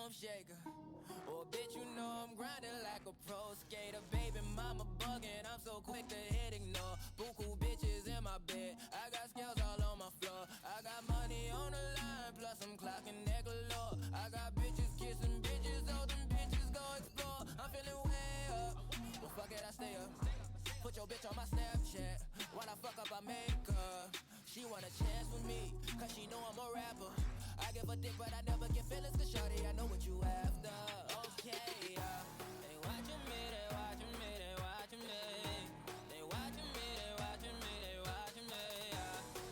I'm shaker. Oh, bitch, you know I'm grinding like a pro skater. Baby mama bugging, I'm so quick to hit ignore. Buku bitches in my bed, I got scales all on my floor. I got money on the line, plus I'm clocking that galore. I got bitches kissing bitches, oh, them bitches go explore. I'm feeling way up, well fuck it, I stay up. Put your bitch on my Snapchat, when I fuck up I make her. She want a chance with me, cause she know I'm a rapper. I give a dick but I never get feelings, cause shawty I know what you after. Okay, they watching me, they watching me, they watching me. They watching me, they watching me, they watching me.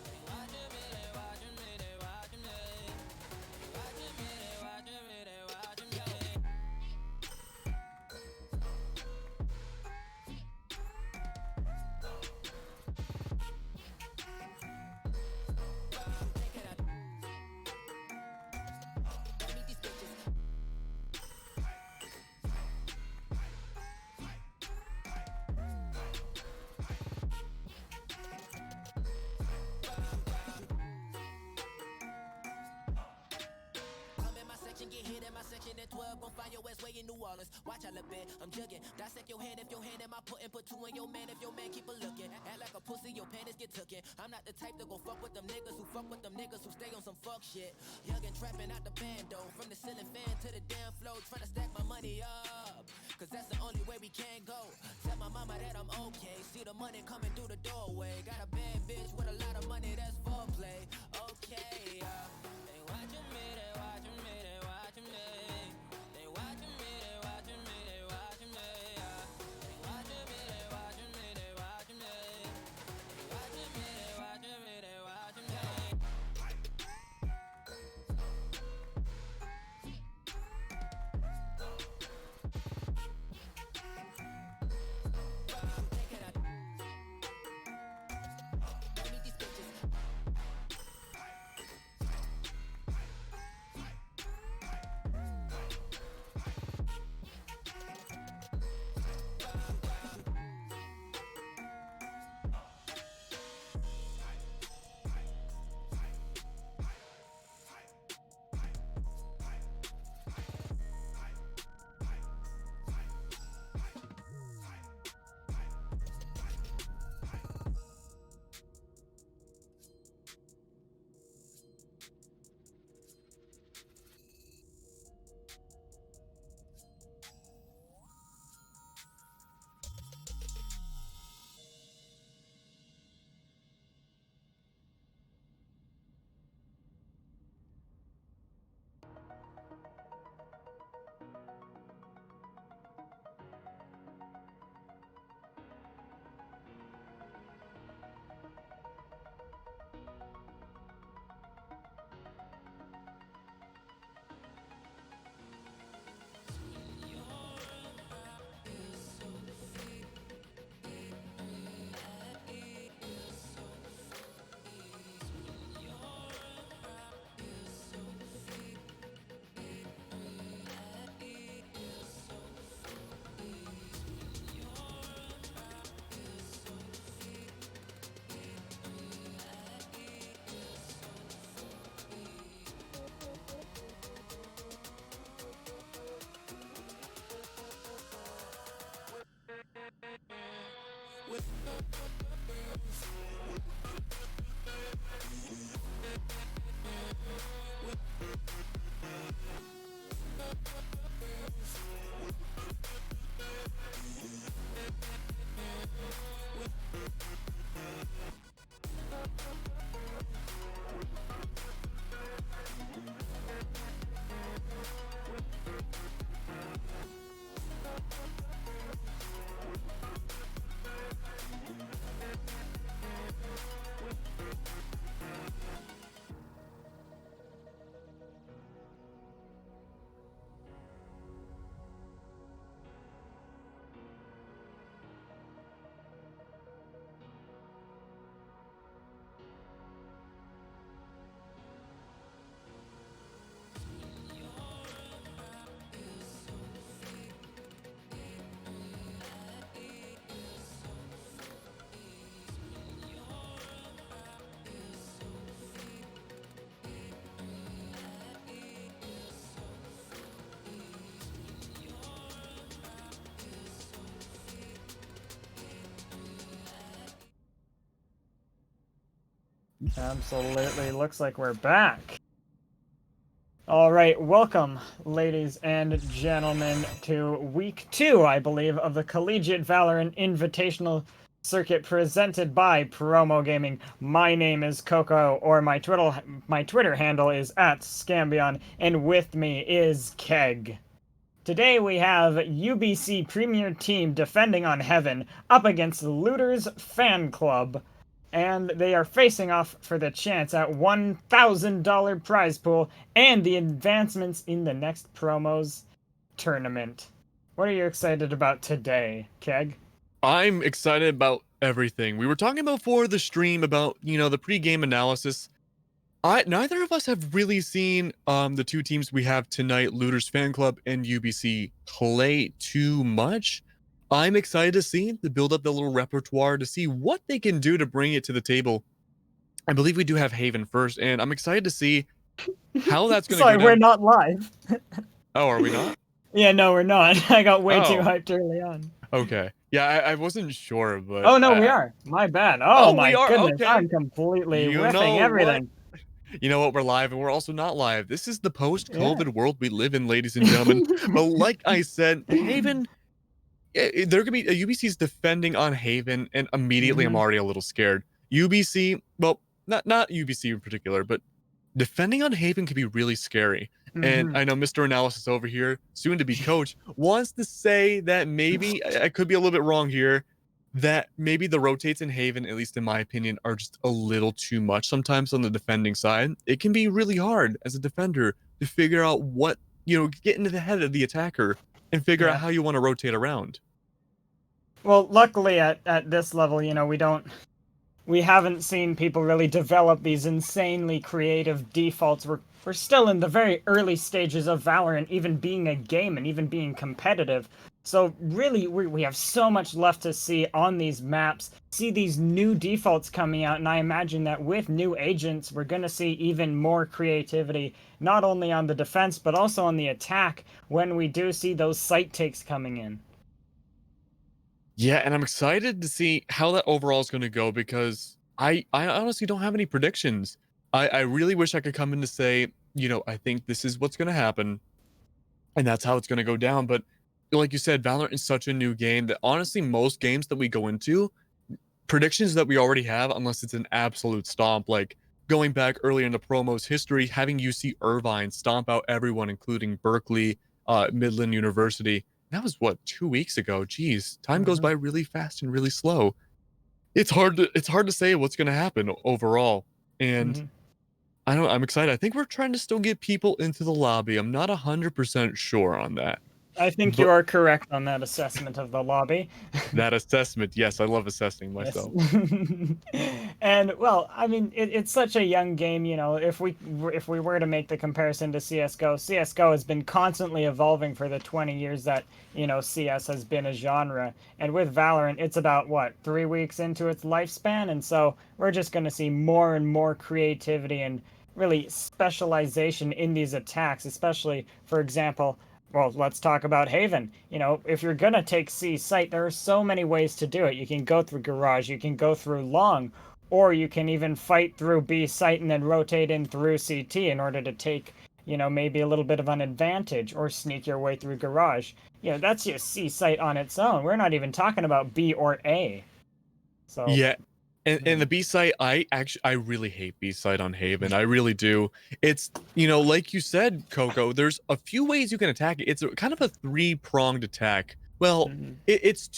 They watching me, they watching me, they watching me. They watching me, they watching me, they watching me. Get hit in my section at 12, gon' find your ass way in New Orleans. Watch out a bit, I'm jugging. Dissect your hand if your hand in my pudding. Put two in your man if your man keep a looking. Act like a pussy, your panties get tooken. I'm not the type to go fuck with them niggas who fuck with them niggas who stay on some fuck shit. Young and trapping out the bando, from the ceiling fan to the damn floor, trying to stack my money up, cause that's the only way we can go. Tell my mama that I'm okay, see the money coming through the doorway. Got a bad bitch with a lot of money, that's foreplay. Okay, they watching me, they watching me, they watching me. They watching me, they watching me, they watching me. They watching me, they watching me, they watching me. They watching me, they watching me, they watching me. Absolutely. Looks like we're back. All right, welcome, ladies and gentlemen, to week 2, I believe, of the Collegiate Valorant Invitational circuit presented by Promo Gaming. My name is Coco, or my Twitter handle is @Scambion, and with me is Keg. Today we have UBC Premier Team defending on Heaven up against Lootre's Fanclub, and they are facing off for the chance at $1,000 prize pool and the advancements in the next promos tournament. What are you excited about today, Keg? I'm excited about everything. We were talking before the stream about, the pre-game analysis. Neither of us have really seen the two teams we have tonight, Looter's Fanclub and UBC, play too much. I'm excited to build up the little repertoire to see what they can do to bring it to the table. I believe we do have Haven first, and I'm excited to see how that's going to Sorry, go we're down. not live. Oh, are we not? Yeah, no, we're not. I got way too Oh, hyped early on. okay. Yeah, I wasn't sure, but Oh, no, we are. My bad. Oh, oh, we my are goodness. okay. I'm completely You riffing know what? everything. You know what? We're live and we're also not live. This is the Yeah. post-COVID world we live in, ladies and gentlemen. But like I said, Haven, they're gonna be UBC's defending on Haven, and immediately I'm already a little scared. UBC, well, not UBC in particular, but defending on Haven can be really scary. And I know Mr. Analysis over here, soon to be coach, wants to say that maybe I could be a little bit wrong here, that maybe the rotates in Haven, at least in my opinion, are just a little too much sometimes on the defending side. It can be really hard as a defender to figure out what, get into the head of the attacker and figure out Yeah. how you want to rotate around. Well, luckily at this level, we haven't seen people really develop these insanely creative defaults. We're still in the very early stages of Valorant, even being a game and even being competitive. So really, we have so much left to see on these maps, see these new defaults coming out, and I imagine that with new agents, we're going to see even more creativity, not only on the defense, but also on the attack when we do see those site takes coming in. Yeah, and I'm excited to see how that overall is going to go because I honestly don't have any predictions. I really wish I could come in to say, I think this is what's going to happen and that's how it's going to go down. But like you said, Valorant is such a new game that honestly, most games that we go into, predictions that we already have, unless it's an absolute stomp, like going back earlier in the promo's history, having UC Irvine stomp out everyone, including Berkeley, Midland University. That was what, 2 weeks ago. Geez, time goes by really fast and really slow. It's hard to say what's going to happen overall. And I'm excited. I think we're trying to still get people into the lobby. I'm not 100% sure on that. I think you But are correct on that assessment of the lobby. that assessment, yes, I love assessing Yes. myself. And well, I mean, it's such a young game. If we were to make the comparison to CS:GO, CS:GO has been constantly evolving for the 20 years that CS has been a genre. And with Valorant, it's about what, 3 weeks into its lifespan, and so we're just going to see more and more creativity and really specialization in these attacks, especially, for example. Well, let's talk about Haven. If you're gonna take C site, there are so many ways to do it. You can go through Garage, you can go through Long, or you can even fight through B site and then rotate in through CT in order to take, maybe a little bit of an advantage or sneak your way through Garage. That's just C site on its own. We're not even talking about B or A. So Yeah. And the B site, I really hate B site on Haven. I really do. It's, like you said, Coco, there's a few ways you can attack it. It's kind of a three-pronged attack. Well, it's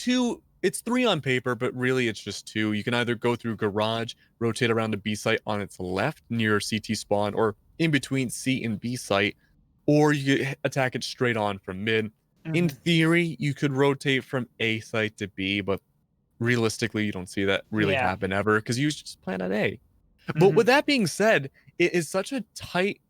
three on paper, but really it's just two. You can either go through Garage, rotate around the B site on its left near CT spawn, or in between C and B site, or you attack it straight on from mid. In theory, you could rotate from A site to B, but realistically, you don't see that really yeah. happen ever because you just plan at A. But with that being said, it is such a tight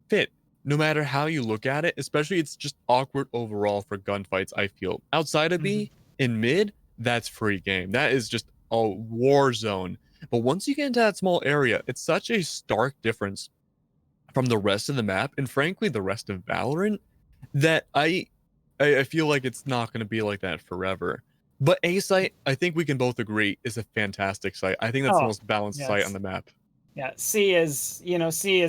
fit no matter how you look at it, especially it's just awkward overall for gunfights, I feel. Outside of B, in mid, that's free game. That is just a war zone. But once you get into that small area, it's such a stark difference from the rest of the map and frankly the rest of Valorant that I feel like it's not going to be like that forever. But A site, I think we can both agree, is a fantastic site. I think that's the Oh, most balanced site on yes. the map. Yeah, C is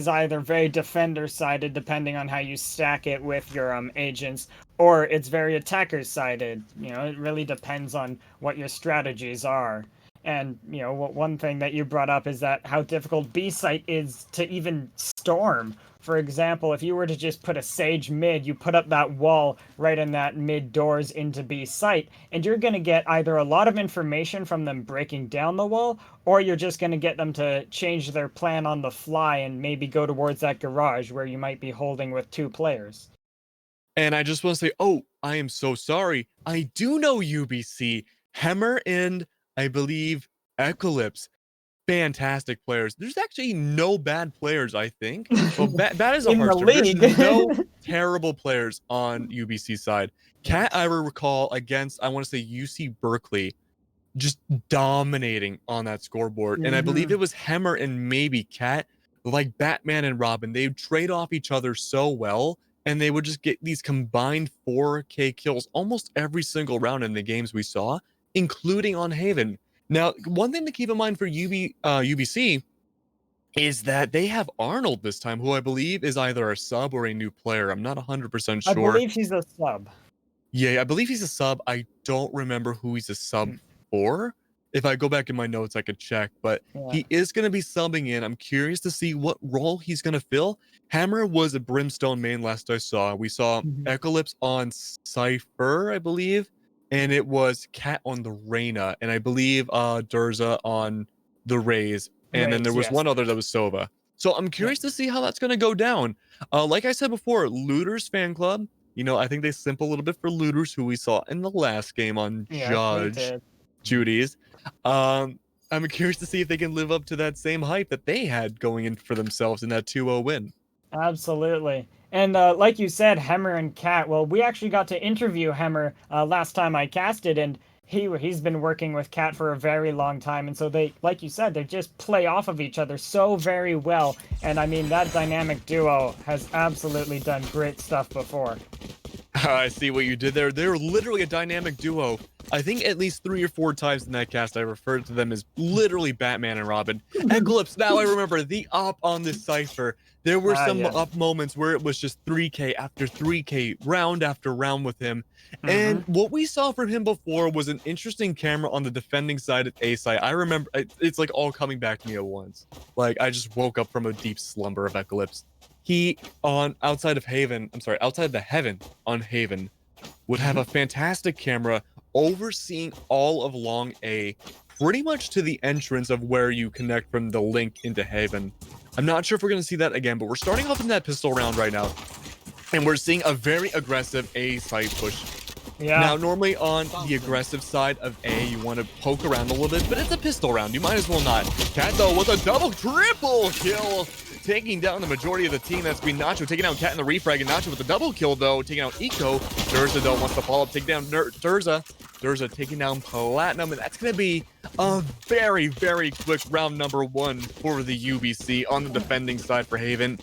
either very defender sided depending on how you stack it with your agents, or it's very attacker sided. It really depends on what your strategies are. And one thing that you brought up is that how difficult B site is to even storm. For example, if you were to just put a Sage mid, you put up that wall right in that mid doors into B site, and you're going to get either a lot of information from them breaking down the wall, or you're just going to get them to change their plan on the fly and maybe go towards that garage where you might be holding with 2 players. And I just want to say, oh, I am so sorry. I do know UBC. Hemmer and I believe Eclipse. Fantastic players. There's actually no bad players, I think. Well, bad is a In harsh the term. league. There's no terrible players on UBC side. Cat, I recall against, I want to say UC Berkeley, just dominating on that scoreboard. And I believe it was Hemmer and maybe Cat, like Batman and Robin. They would trade off each other so well, and they would just get these combined 4K kills almost every single round in the games we saw, including on Haven. Now, one thing to keep in mind for UBC is that they have Arnold this time, who I believe is either a sub or a new player. I'm not 100% sure. I believe he's a sub. Yeah, I believe he's a sub. I don't remember who he's a sub for. If I go back in my notes, I could check. But he is going to be subbing in. I'm curious to see what role he's going to fill. Hammer was a Brimstone main last I saw. We saw Eclipse on Cypher, I believe. And it was Cat on the Reyna. And I believe Durza on the Raze. And then there was one other that was Sova. So I'm curious to see how that's going to go down. Like I said before, Looter's fan club. I think they simp a little bit for Looters, who we saw in the last game on Judge Judy's. I'm curious to see if they can live up to that same hype that they had going in for themselves in that 2-0 win. Absolutely. And like you said, Hemmer and Cat, well, we actually got to interview Hemmer last time I casted, and he's been working with Cat for a very long time, and so they, like you said, they just play off of each other so very well. And I mean, that dynamic duo has absolutely done great stuff before. I see what you did there. They're literally a dynamic duo. I think at least 3 or 4 times in that cast I referred to them as literally Batman and Robin. Eclipse, now I remember the up on this Cypher. There were some up moments where it was just 3K after 3K, round after round with him. And what we saw from him before was an interesting camera on the defending side at A side. I remember, it's like all coming back to me at once. Like I just woke up from a deep slumber of Eclipse. He, outside of the heaven on Haven, would have a fantastic camera overseeing all of long A, pretty much to the entrance of where you connect from the link into Haven. I'm not sure if we're going to see that again, but we're starting off in that pistol round right now, and we're seeing a very aggressive A side push. Yeah. Now, normally on the aggressive side of A, you want to poke around a little bit, but it's a pistol round. You might as well not. Cat, though, with a triple kill, taking down the majority of the team. That's been Nacho taking out Cat in the refrag, and Nacho with the double kill, though, taking out Eco. Durza, though, wants to follow up, take down Durza. Durza taking down Platinum, and that's going to be a very, very quick round number 1 for the UBC on the defending side for Haven.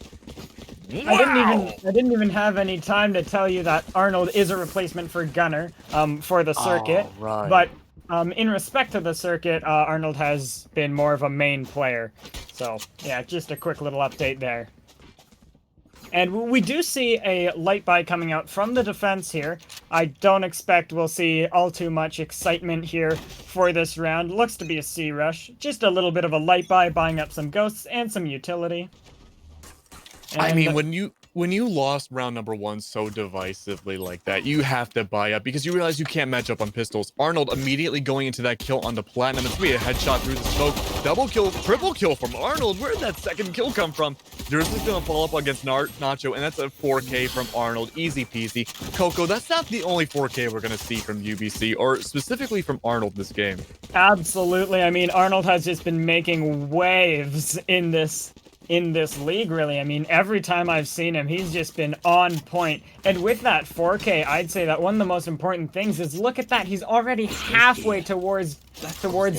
Wow. I didn't even have any time to tell you that Arnold is a replacement for Gunner for the circuit. Right. But in respect to the circuit, Arnold has been more of a main player. So yeah, just a quick little update there. And we do see a light buy coming out from the defense here. I don't expect we'll see all too much excitement here for this round. Looks to be a C rush. Just a little bit of a light buy, buying up some ghosts and some utility. And I mean, when you lost round number 1 so divisively like that, you have to buy up because you realize you can't match up on pistols. Arnold immediately going into that kill on the Platinum. It's going to be a headshot through the smoke. Double kill, triple kill from Arnold. Where did that second kill come from? Durza's going to follow up against Nacho, and that's a 4K from Arnold. Easy peasy. Coco, that's not the only 4K we're going to see from UBC, or specifically from Arnold this game. Absolutely. I mean, Arnold has just been making waves in this league, really. I mean, every time I've seen him, he's just been on point. And with that 4K, I'd say that one of the most important things is, look at that, he's already halfway towards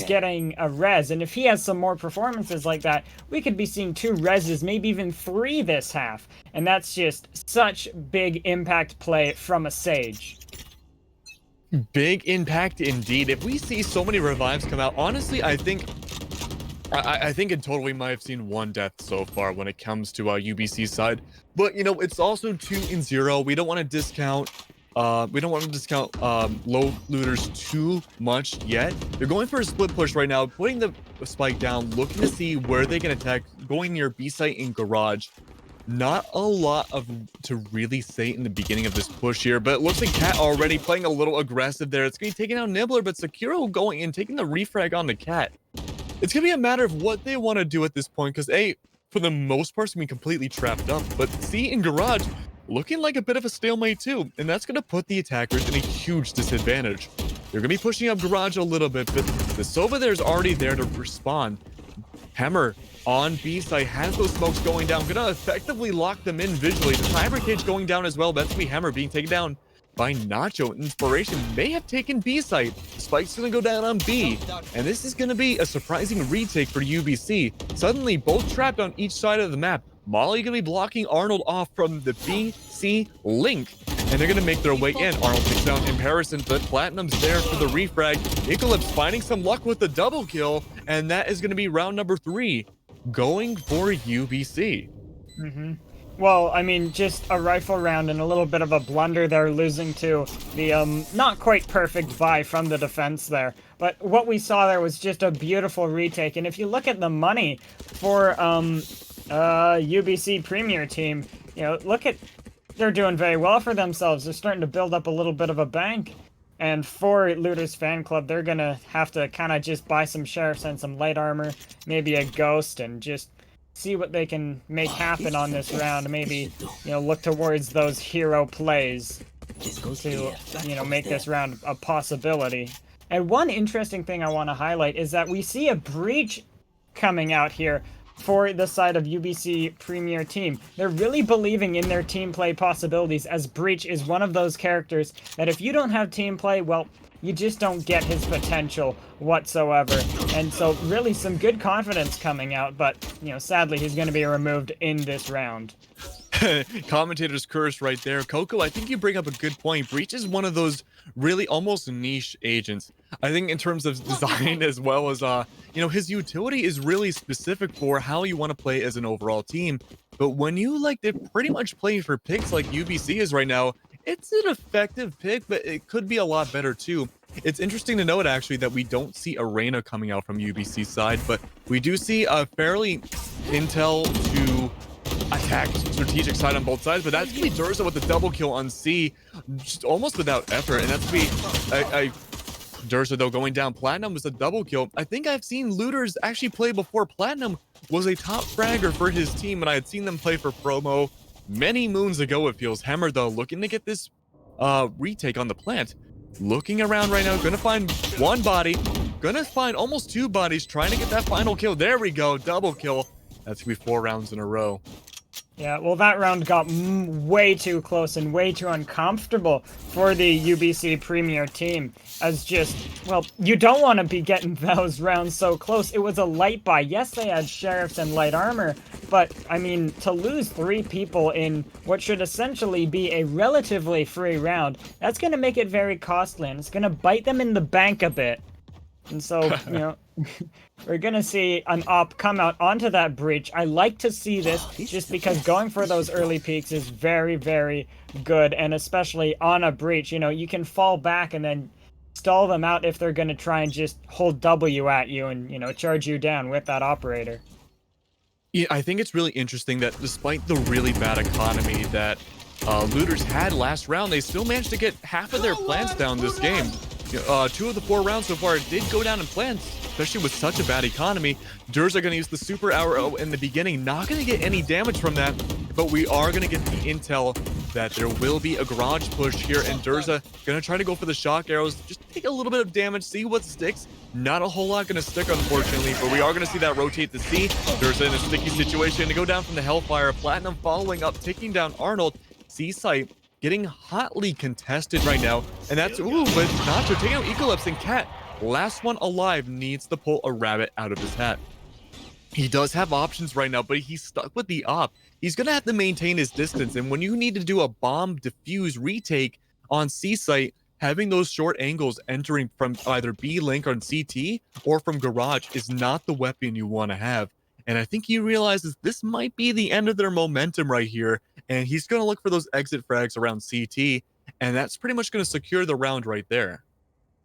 getting a res. And if he has some more performances like that, we could be seeing 2 reses, maybe even 3 this half. And that's just such big impact play from a Sage. Big impact indeed. If we see so many revives come out, honestly, I think I think in total we might have seen 1 death so far when it comes to UBC side, but you know it's also 2-0. We don't want to discount low looters too much yet. They're going for a split push right now, putting the spike down, looking to see where they can attack, going near B site and garage. Not a lot to really say in the beginning of this push here, but it looks like Cat already playing a little aggressive there. It's going to be taking out Nibbler, but Sekiro going in, taking the refrag on the Cat. It's going to be a matter of what they want to do at this point, because A, for the most part, it's going to be completely trapped up, but C in garage, looking like a bit of a stalemate too, and that's going to put the attackers in a huge disadvantage. They're going to be pushing up garage a little bit, but the Sova there is already there to respond. Hammer on B side has those smokes going down, gonna effectively lock them in visually. The timer cage going down as well. That's gonna be Hammer being taken down by Nacho. Inspiration may have taken B side. Spike's gonna go down on B, and this is gonna be a surprising retake for UBC. Suddenly, both trapped on each side of the map. Molly gonna be blocking Arnold off from the B-C link, and they're gonna make their way in. Arnold takes down Comparison, but Platinum's there for the refrag. Eclipse finding some luck with the double kill, and that is gonna be round number 3, going for UBC. Well, I mean, just a rifle round and a little bit of a blunder there, losing to the not quite perfect buy from the defense there. But what we saw there was just a beautiful retake, and if you look at the money for UBC Premier team, you know, they're doing very well for themselves. They're starting to build up a little bit of a bank. And for Looter's fan club, they're gonna have to kind of just buy some sheriffs and some light armor, maybe a ghost, and just see what they can make happen on this round. Maybe, you know, look towards those hero plays to, you know, make this round a possibility. And one interesting thing I want to highlight is that we see a breach coming out here for the side of UBC Premier team. They're really believing in their team play possibilities, as Breach is one of those characters that if you don't have team play, well, you just don't get his potential whatsoever. And so really some good confidence coming out, but, you know, sadly he's going to be removed in this round. Commentator's curse right there. Coco, I think you bring up a good point. Breach is one of those really almost niche agents. I think in terms of design as well as, you know, his utility is really specific for how you want to play as an overall team. But when you like to pretty much play for picks like UBC is right now, it's an effective pick, but it could be a lot better too. It's interesting to note actually that we don't see Arena coming out from UBC side, but we do see a fairly intel to attack strategic side on both sides, but that's gonna be Durza with the double kill on C, just almost without effort, and that's gonna be Durza though going down. Platinum was a double kill. I think I've seen Looters actually play before. Platinum was a top fragger for his team, and I had seen them play for promo many moons ago, it feels. Hammer though looking to get this retake on the plant, looking around right now, gonna find one body, gonna find almost 2 bodies, trying to get that final kill. There we go, double kill. That's gonna be 4 rounds in a row. Yeah, well, that round got way too close and way too uncomfortable for the UBC Premier team. As just, well, you don't want to be getting those rounds so close. It was a light buy. Yes, they had sheriffs and light armor, but, I mean, to lose 3 people in what should essentially be a relatively free round, that's going to make it very costly, and it's going to bite them in the bank a bit. And so, you know, we're going to see an op come out onto that breach. I like to see this just because going for those early peaks is very, very good. And especially on a breach, you know, you can fall back and then stall them out if they're going to try and just hold W at you and, you know, charge you down with that operator. Yeah, I think it's really interesting that despite the really bad economy that Looters had last round, they still managed to get half of their plants down this game. 2 of the 4 rounds so far did go down in plants, especially with such a bad economy. Durza going to use the super arrow in the beginning. Not going to get any damage from that, but we are going to get the intel that there will be a garage push here, and Durza going to try to go for the shock arrows. Just take a little bit of damage, see what sticks. Not a whole lot going to stick, unfortunately, but we are going to see that rotate to C. Durza in a sticky situation to go down from the Hellfire. Platinum following up, taking down Arnold. C site getting hotly contested right now, and that's but Nacho taking out Eclipse, and Cat, last one alive, needs to pull a rabbit out of his hat. He does have options right now, but he's stuck with the op. He's gonna have to maintain his distance, and when you need to do a bomb defuse retake on C site, having those short angles entering from either B link on CT or from garage is not the weapon you want to have. And I think he realizes this might be the end of their momentum right here. And he's going to look for those exit frags around CT. And that's pretty much going to secure the round right there.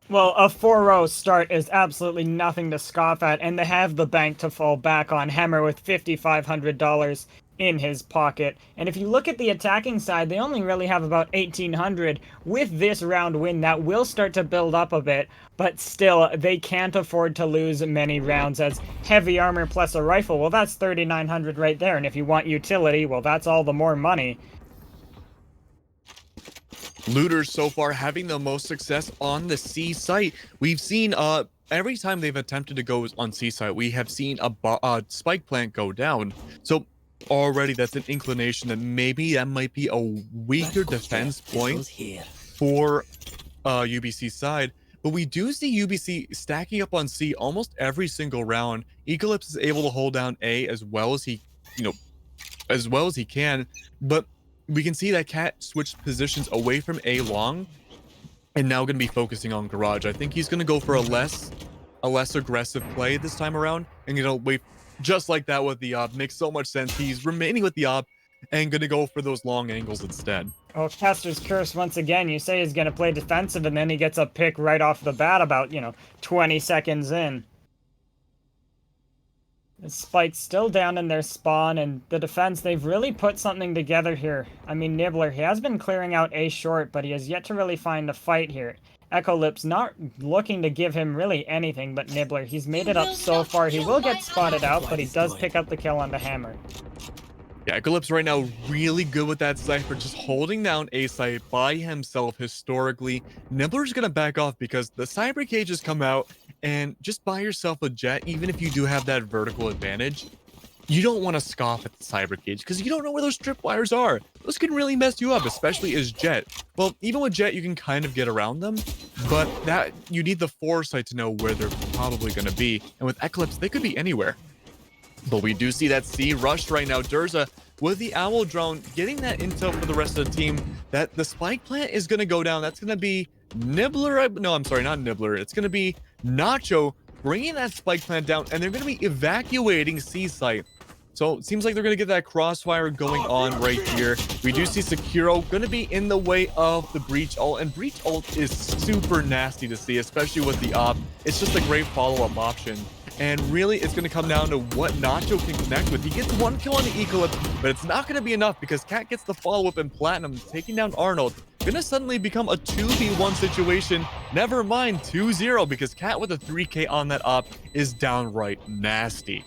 Well, a 4-0 start is absolutely nothing to scoff at, and they have the bank to fall back on. Hammer with $5,500 in his pocket. And if you look at the attacking side, they only really have about 1,800. With this round win, that will start to build up a bit, but still, they can't afford to lose many rounds, as heavy armor plus a rifle, well, that's 3,900 right there. And if you want utility, well, that's all the more money. Lootre so far having the most success on the C site. We've seen every time they've attempted to go on C site, we have seen a spike plant go down. So already that's an inclination that maybe that might be a weaker defense point for UBC side. But we do see UBC stacking up on C almost every single round. Eclipse is able to hold down A as well as he can, but we can see that Cat switched positions away from A long and now going to be focusing on garage. I think he's going to go for a less aggressive play this time around and going to wait just like that with the op. Makes so much sense. He's remaining with the op and going to go for those long angles instead. Oh, Caster's Curse once again. You say he's going to play defensive and then he gets a pick right off the bat about, 20 seconds in. The Spike's still down in their spawn, and the defense, they've really put something together here. I mean, Nibbler, he has been clearing out A short, but he has yet to really find a fight here. Echo Lips not looking to give him really anything but Nibbler. He's made it up so far. He will get spotted out, but he does pick up the kill on the Hammer. Yeah, Echo Lips right now really good with that Cypher, just holding down A site by himself historically. Nibbler's going to back off because the Cyber Cages come out, and just buy yourself a jet, even if you do have that vertical advantage. You don't want to scoff at the Cyber Cage because you don't know where those tripwires are. Those can really mess you up, especially as Jet. Well, even with Jet, you can kind of get around them, but that you need the foresight to know where they're probably going to be. And with Eclipse, they could be anywhere. But we do see that C rush right now. Durza with the Owl drone getting that intel for the rest of the team that the spike plant is going to go down. That's going to be Nibbler. No, I'm sorry, not Nibbler. It's going to be Nacho bringing that spike plant down, and they're going to be evacuating C site. So it seems like they're going to get that crossfire going on right here. We do see Sekiro going to be in the way of the Breach ult, and Breach ult is super nasty to see, especially with the op. It's just a great follow-up option. And really, it's going to come down to what Nacho can connect with. He gets one kill on the Eclipse, but it's not going to be enough because Cat gets the follow-up in Platinum, taking down Arnold. Going to suddenly become a 2v1 situation. Never mind 2-0 because Cat with a 3k on that op is downright nasty.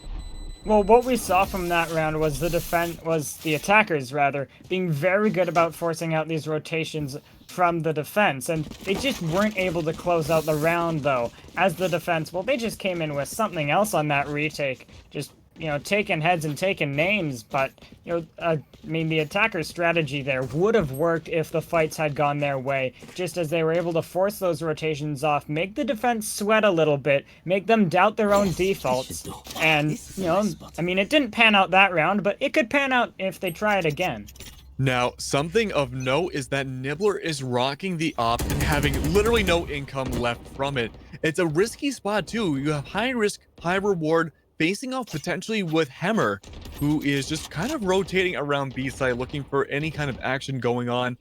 Well, what we saw from that round was the attackers being very good about forcing out these rotations from the defense, and they just weren't able to close out the round though. As the defense, well, they just came in with something else on that retake, just taking heads and taking names, but I mean, the attacker's strategy there would have worked if the fights had gone their way, just as they were able to force those rotations off, make the defense sweat a little bit, make them doubt their own defaults, and I mean, it didn't pan out that round, but it could pan out if they try it again. Now, something of note is that Nibbler is rocking the op and having literally no income left from it. It's a risky spot too. You have high risk, high reward, facing off potentially with Hammer, who is just kind of rotating around B side looking for any kind of action going on.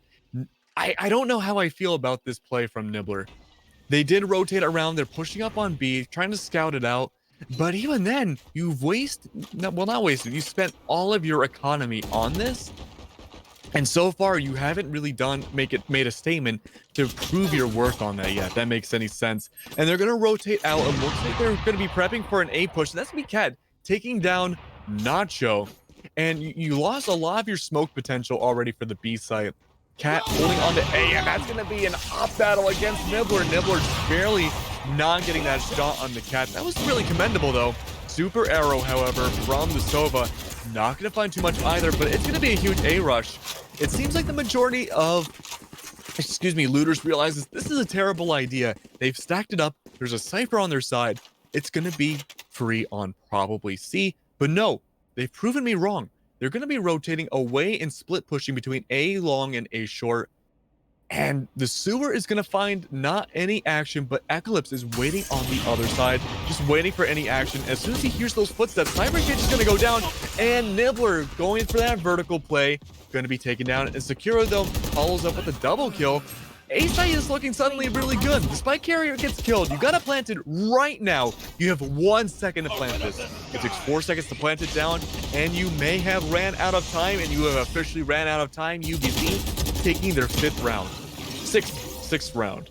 I don't know how I feel about this play from Nibbler. They did rotate around. They're pushing up on B, trying to scout it out. But even then, you've not wasted. You spent all of your economy on this. And so far, you haven't really made a statement to prove your worth on that yet. That makes any sense. And they're going to rotate out. It looks like they're going to be prepping for an A push. And that's going to be Cat taking down Nacho. And you lost a lot of your smoke potential already for the B site. Cat holding on to A, and that's going to be an op battle against Nibbler. Nibbler barely not getting that shot on the Cat. That was really commendable, though. Super arrow, however, from the Sova. Not going to find too much either, but it's going to be a huge A rush. It seems like the majority of, looters realizes this is a terrible idea. They've stacked it up. There's a Cypher on their side. It's going to be free on probably C, but no, they've proven me wrong. They're going to be rotating away and split pushing between A long and A short. And the sewer is going to find not any action, but Eclipse is waiting on the other side, just waiting for any action. As soon as he hears those footsteps, Cybercage is going to go down, and Nibbler going for that vertical play, going to be taken down. And Sekiro, though, follows up with a double kill. A-Site is looking suddenly really good. The spike carrier gets killed. You got to plant it right now. You have 1 second to plant this. It takes 4 seconds to plant it down, and you may have ran out of time, and you have officially ran out of time. UBC taking their 5th round. Sixth round.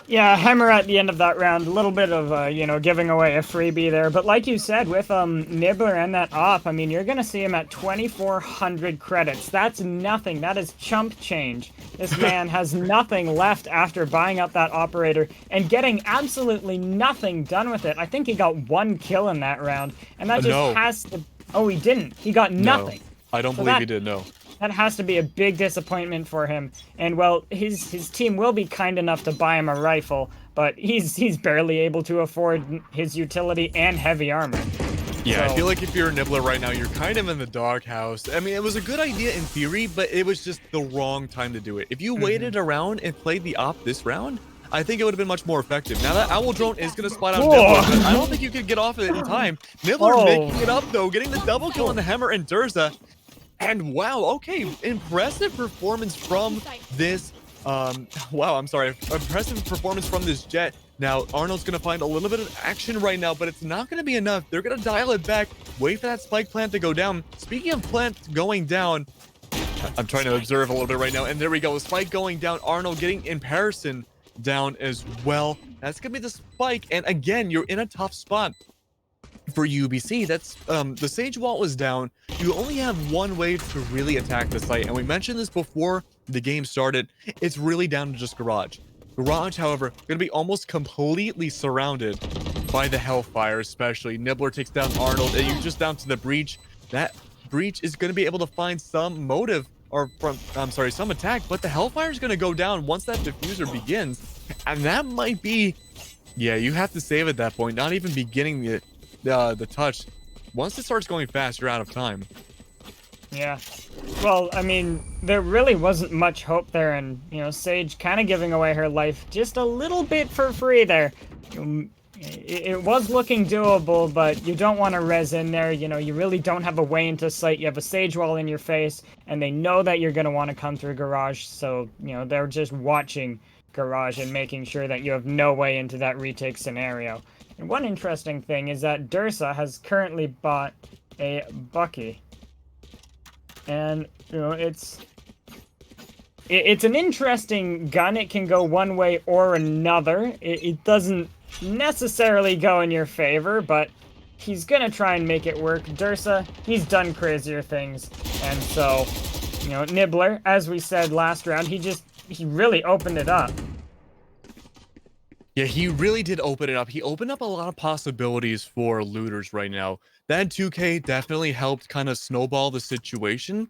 Yeah, Hammer at the end of that round, a little bit of, you know, giving away a freebie there. But like you said, with Nibbler and that op, I mean, you're going to see him at 2,400 credits. That's nothing. That is chump change. This man has nothing left after buying up that operator and getting absolutely nothing done with it. I think he got 1 kill in that round. And that just has to... Oh, he didn't. He got nothing. No, I don't believe he did, no. That has to be a big disappointment for him. And, well, his team will be kind enough to buy him a rifle, but he's barely able to afford his utility and heavy armor. Yeah, so, I feel like if you're a Nibbler right now, you're kind of in the doghouse. I mean, it was a good idea in theory, but it was just the wrong time to do it. If you waited around and played the op this round, I think it would have been much more effective. Now that Owl Drone is going to spot out Nibbler, I don't think you could get off it in time. Nibbler making it up, though, getting the double kill on the Hammer and Durza. And wow, okay, impressive performance from this, impressive performance from this Jet. Now, Arnold's going to find a little bit of action right now, but it's not going to be enough. They're going to dial it back, wait for that spike plant to go down. Speaking of plant going down, I'm trying to observe a little bit right now, and there we go, spike going down, Arnold getting in Harrison down as well. That's going to be the spike, and again, you're in a tough spot. For UBC, that's the Sage Wall is down. You only have 1 way to really attack the site, and we mentioned this before the game started. It's really down to just Garage. Garage, however, going to be almost completely surrounded by the Hellfire, especially. Nibbler takes down Arnold, and you're just down to the Breach. That Breach is going to be able to find some motive, or some attack, but the Hellfire is going to go down once that diffuser begins, and that might be, yeah, you have to save at that point, not even beginning the touch. Once it starts going fast, you're out of time. Yeah. Well, I mean, there really wasn't much hope there, and, you know, Sage kind of giving away her life just a little bit for free there. It was looking doable, but you don't want to res in there. You know, you really don't have a way into sight. You have a Sage Wall in your face, and they know that you're going to want to come through Garage, so, you know, they're just watching Garage and making sure that you have no way into that retake scenario. And one interesting thing is that Dursa has currently bought a Bucky. And, you know, it's an interesting gun. It can go one way or another. It doesn't necessarily go in your favor, but he's gonna try and make it work. Dursa, he's done crazier things. And so, you know, Nibbler, as we said last round, he really opened it up. Yeah, he really did open it up. He opened up a lot of possibilities for looters right now. That 2K definitely helped kind of snowball the situation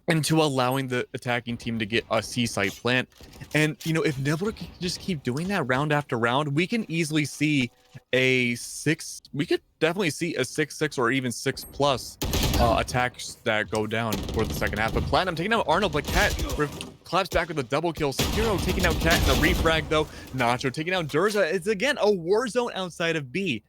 into allowing the attacking team to get a C-site plant. And, you know, if Nibbler can just keep doing that round after round, we can easily see we could definitely see a 6-6 or even 6+ attacks that go down for the second half. But Platinum taking out Arnold, but Cat claps back with a double kill. Sekiro taking out Cat in the refrag, though. Nacho taking out Durza. It's, again, a war zone outside of B.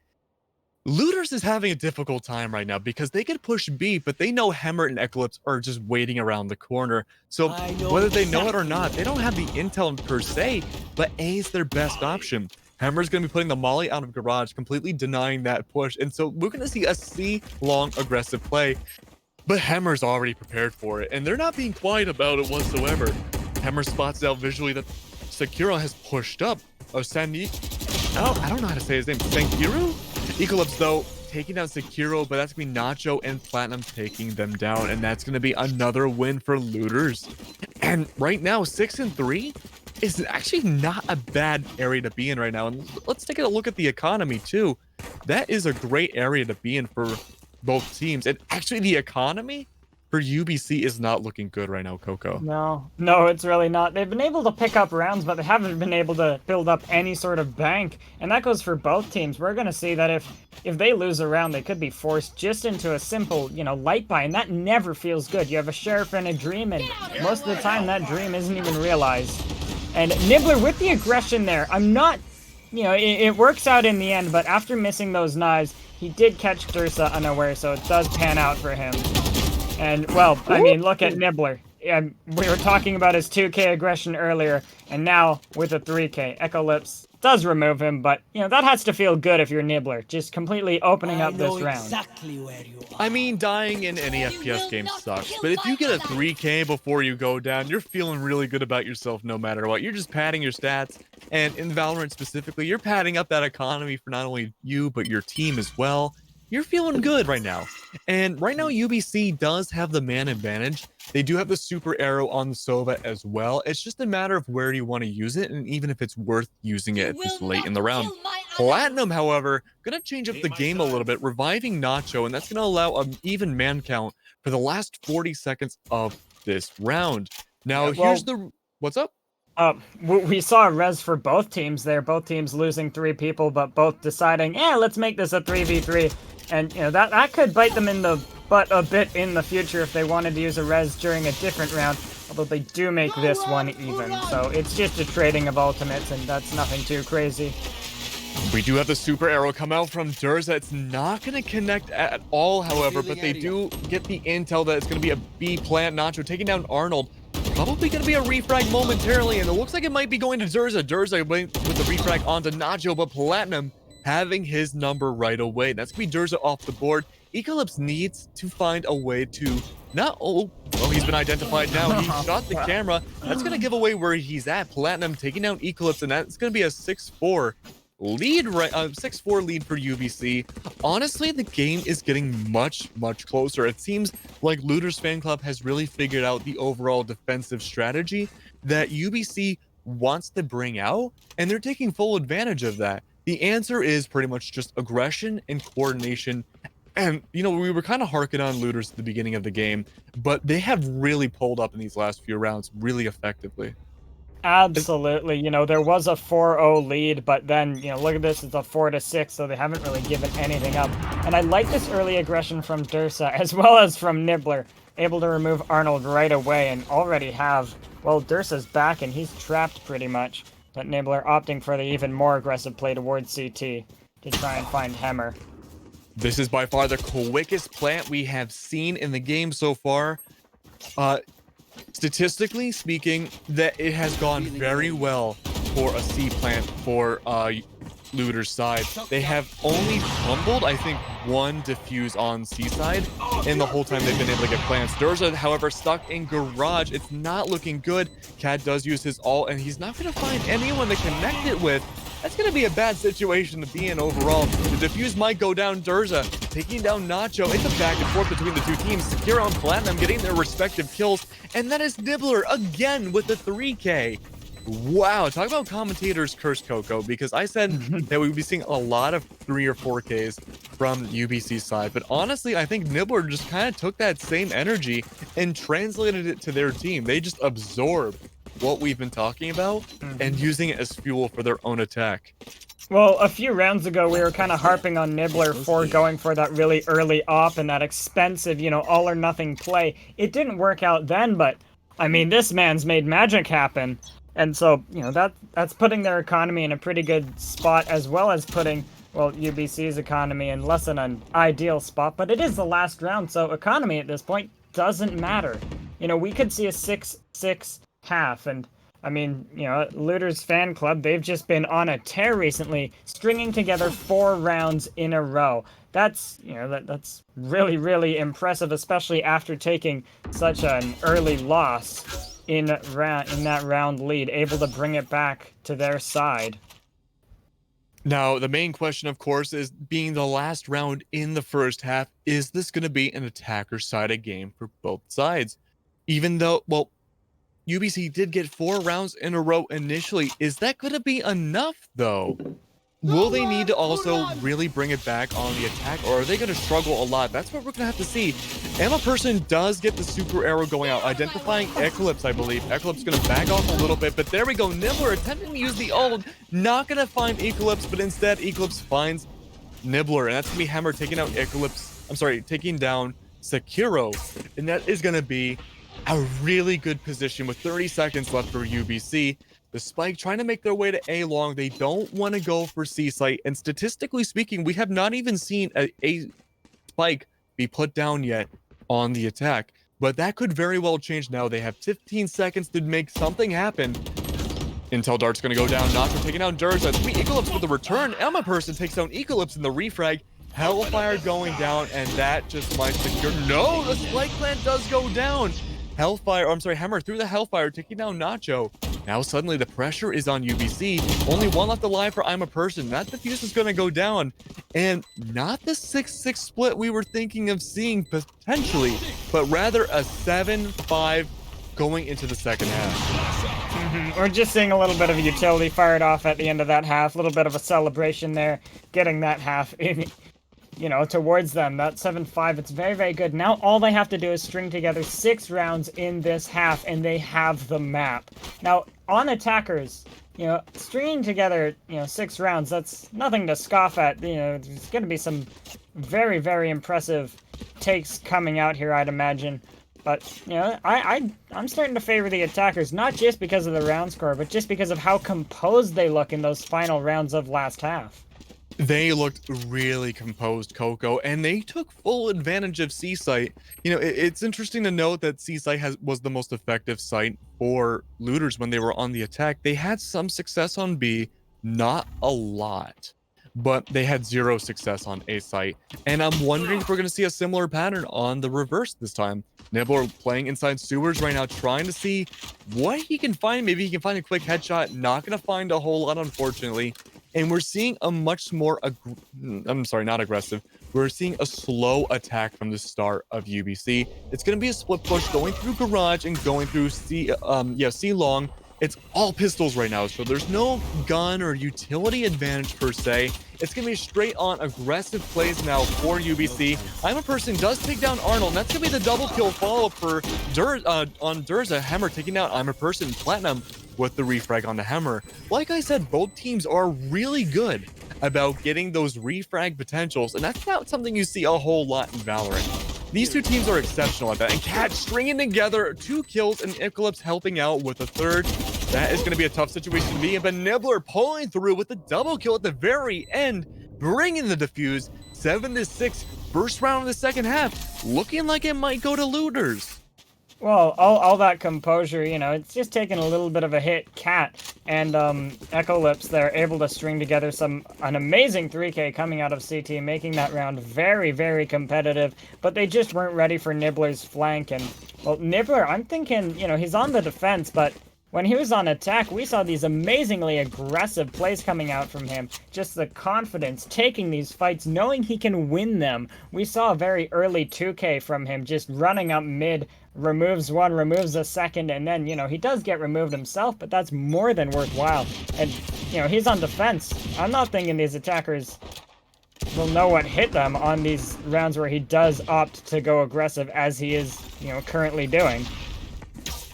Looters is having a difficult time right now because they could push B, but they know Hammer and Eclipse are just waiting around the corner. So whether they know it or not, they don't have the intel per se, but A is their best option. Hammer's going to be putting the Molly out of Garage, completely denying that push. And so we're going to see a C-long aggressive play, but Hammer's already prepared for it, and they're not being quiet about it whatsoever. Hammer spots out visually that Sekiro has pushed up. I don't know how to say his name. Sankiru? Eclipse, though, taking down Sekiro, but that's going to be Nacho and Platinum taking them down, and that's going to be another win for Looters. And right now, 6-3 is actually not a bad area to be in right now. And let's take a look at the economy, too. That is a great area to be in for both teams. And actually, the economy for UBC is not looking good right now, Coco. No, it's really not. They've been able to pick up rounds, but they haven't been able to build up any sort of bank, and that goes for both teams. We're gonna see that if they lose a round, they could be forced just into a simple, light buy, and that never feels good. You have a sheriff and a dream, and most of the time that dream isn't even realized. And Nibbler with the aggression there, I'm not, it works out in the end, but after missing those knives, he did catch Dursa unaware, so it does pan out for him. And, well, I mean, look at Nibbler. We were talking about his 2k aggression earlier, and now with a 3k. Echo Lips does remove him, but, that has to feel good if you're Nibbler. Just completely opening up this round. Exactly where you are. I mean, dying in any FPS game sucks, but if you get a 3k before you go down, you're feeling really good about yourself no matter what. You're just padding your stats, and in Valorant specifically, you're padding up that economy for not only you, but your team as well. You're feeling good right now. And right now, UBC does have the man advantage. They do have the super arrow on the Sova as well. It's just a matter of where you want to use it, and even if it's worth using it this late in the round. Platinum, however, going to change up the game a little bit, reviving Nacho, and that's going to allow an even man count for the last 40 seconds of this round. Now, here's the... What's up? We saw a res for both teams there. Both teams losing 3 people, but both deciding, let's make this a 3v3. And, that could bite them in the butt a bit in the future if they wanted to use a res during a different round. Although they do make this one even. So it's just a trading of ultimates, and that's nothing too crazy. We do have the super arrow come out from Durza. It's not going to connect at all, however, but they do get the intel that it's going to be a B plant. Nacho taking down Arnold. Probably going to be a refrag momentarily, and it looks like it might be going to Durza. Durza went with the refrag onto Nacho, but Platinum having his number right away. That's going to be Durza off the board. Eclipse needs to find a way to not... Oh, well, he's been identified now. He shot the camera. That's going to give away where he's at. Platinum taking down Eclipse, and that's going to be a 6-4 lead, 6-4 lead for UBC. Honestly, the game is getting much closer. It seems like Lootre's fan club has really figured out the overall defensive strategy that UBC wants to bring out, and they're taking full advantage of that. The answer is pretty much just aggression and coordination. And, we were kind of harking on Looters at the beginning of the game, but they have really pulled up in these last few rounds really effectively. Absolutely. There was a 4-0 lead, but then, look at this, it's a 4-6, so they haven't really given anything up. And I like this early aggression from Dursa, as well as from Nibbler, able to remove Arnold right away and already have, well, Dursa's back and he's trapped pretty much. But Nibbler opting for the even more aggressive play towards CT to try and find Hammer. This is by far the quickest plant we have seen in the game so far. Statistically speaking, that it has gone very well for a C plant for Looter's side. They have only fumbled, I think, 1 defuse on C side, and the whole time they've been able to get plants. Durza, however, stuck in garage. It's not looking good. Cad does use his ult, and he's not going to find anyone to connect it with. That's going to be a bad situation to be in overall. The defuse might go down. Durza taking down Nacho. It's a back and forth between the two teams. Secure on Platinum getting their respective kills. And that is Nibbler again with the 3K. Wow, talk about commentators curse Coco, because I said that we would be seeing a lot of 3 or 4Ks from UBC's side. But honestly, I think Nibbler just kind of took that same energy and translated it to their team. They just absorbed what we've been talking about and using it as fuel for their own attack. Well, a few rounds ago, we were kind of harping on Nibbler for going for that really early op and that expensive, all or nothing play. It didn't work out then, but, I mean, this man's made magic happen. And so, that's putting their economy in a pretty good spot, as well as putting, well, UBC's economy in less than an ideal spot. But it is the last round, so economy at this point doesn't matter. We could see a 6-6 half, and I mean, Looter's fan club, they've just been on a tear recently, stringing together 4 rounds in a row. That's, that's really impressive, especially after taking such an early loss in that round lead, able to bring it back to their side. Now, the main question, of course, is being the last round in the first half, is this going to be an attacker-sided game for both sides? Even though, well, UBC did get 4 rounds in a row initially. Is that going to be enough, though? Will they need to also really bring it back on the attack, or are they going to struggle a lot? That's what we're going to have to see. Emma Person does get the super arrow going out, identifying Eclipse, I believe. Eclipse is going to back off a little bit, but there we go. Nibbler attempting to use the ult, not going to find Eclipse, but instead Eclipse finds Nibbler, and that's going to be Hammer taking out taking down Sekiro, and that is going to be a really good position with 30 seconds left for UBC. The Spike trying to make their way to A long. They don't want to go for C site. And statistically speaking, we have not even seen a Spike be put down yet on the attack. But that could very well change now. They have 15 seconds to make something happen. Intel Dart's going to go down. Nacho taking down Durza. 3 Eclipse with the return. Emma Person takes down Eclipse in the refrag. Hellfire going down. And that just might secure. No, the Spike plant does go down. Hammer through the Hellfire, taking down Nacho. Now suddenly the pressure is on UBC. Only one left alive for I'm a Person. That defuse is going to go down. And not the 6-6 split we were thinking of seeing potentially, but rather a 7-5 going into the second half. We're just seeing a little bit of a utility fired off at the end of that half. A little bit of a celebration there, getting that half in, towards them. That 7-5, it's very, very good. Now all they have to do is string together 6 rounds in this half, and they have the map. Now, on attackers, stringing together, 6 rounds, that's nothing to scoff at. There's going to be some very, very impressive takes coming out here, I'd imagine. But, I'm starting to favor the attackers, not just because of the round score, but just because of how composed they look in those final rounds of last half. They looked really composed, Coco, and they took full advantage of C-Site. It's interesting to note that C-Site was the most effective site for looters when they were on the attack. They had some success on B, not a lot, but they had 0 success on A site. And I'm wondering if we're going to see a similar pattern on the reverse this time. Nibbler playing inside sewers right now, trying to see what he can find. Maybe he can find a quick headshot. Not going to find a whole lot, unfortunately. And we're seeing a much more, not aggressive. We're seeing a slow attack from the start of UBC. It's going to be a split push going through Garage and going through C long. It's all pistols right now, so there's no gun or utility advantage per se. It's going to be straight on aggressive plays now for UBC. I'm a Person does take down Arnold, and that's going to be the double kill follow-up for on Durza. Hammer taking down I'm a Person. Platinum with the refrag on the Hammer. Like I said, both teams are really good about getting those refrag potentials, and that's not something you see a whole lot in Valorant. These two teams are exceptional at that, and Cat stringing together 2 kills and Eclipse helping out with a 3rd. That is going to be a tough situation to be in, but Nibbler pulling through with the double kill at the very end, bringing the defuse. 7-6, first round of the second half, looking like it might go to Looters. Well, all that composure, it's just taking a little bit of a hit. Cat and Eclipse, they're able to string together an amazing 3K coming out of CT, making that round very, very competitive, but they just weren't ready for Nibbler's flank. And, well, Nibbler, I'm thinking, he's on the defense, but when he was on attack, we saw these amazingly aggressive plays coming out from him. Just the confidence, taking these fights, knowing he can win them. We saw a very early 2K from him, just running up mid, removes one, removes a second, and then, he does get removed himself, but that's more than worthwhile. And, he's on defense. I'm not thinking these attackers will know what hit them on these rounds where he does opt to go aggressive, as he is, currently doing.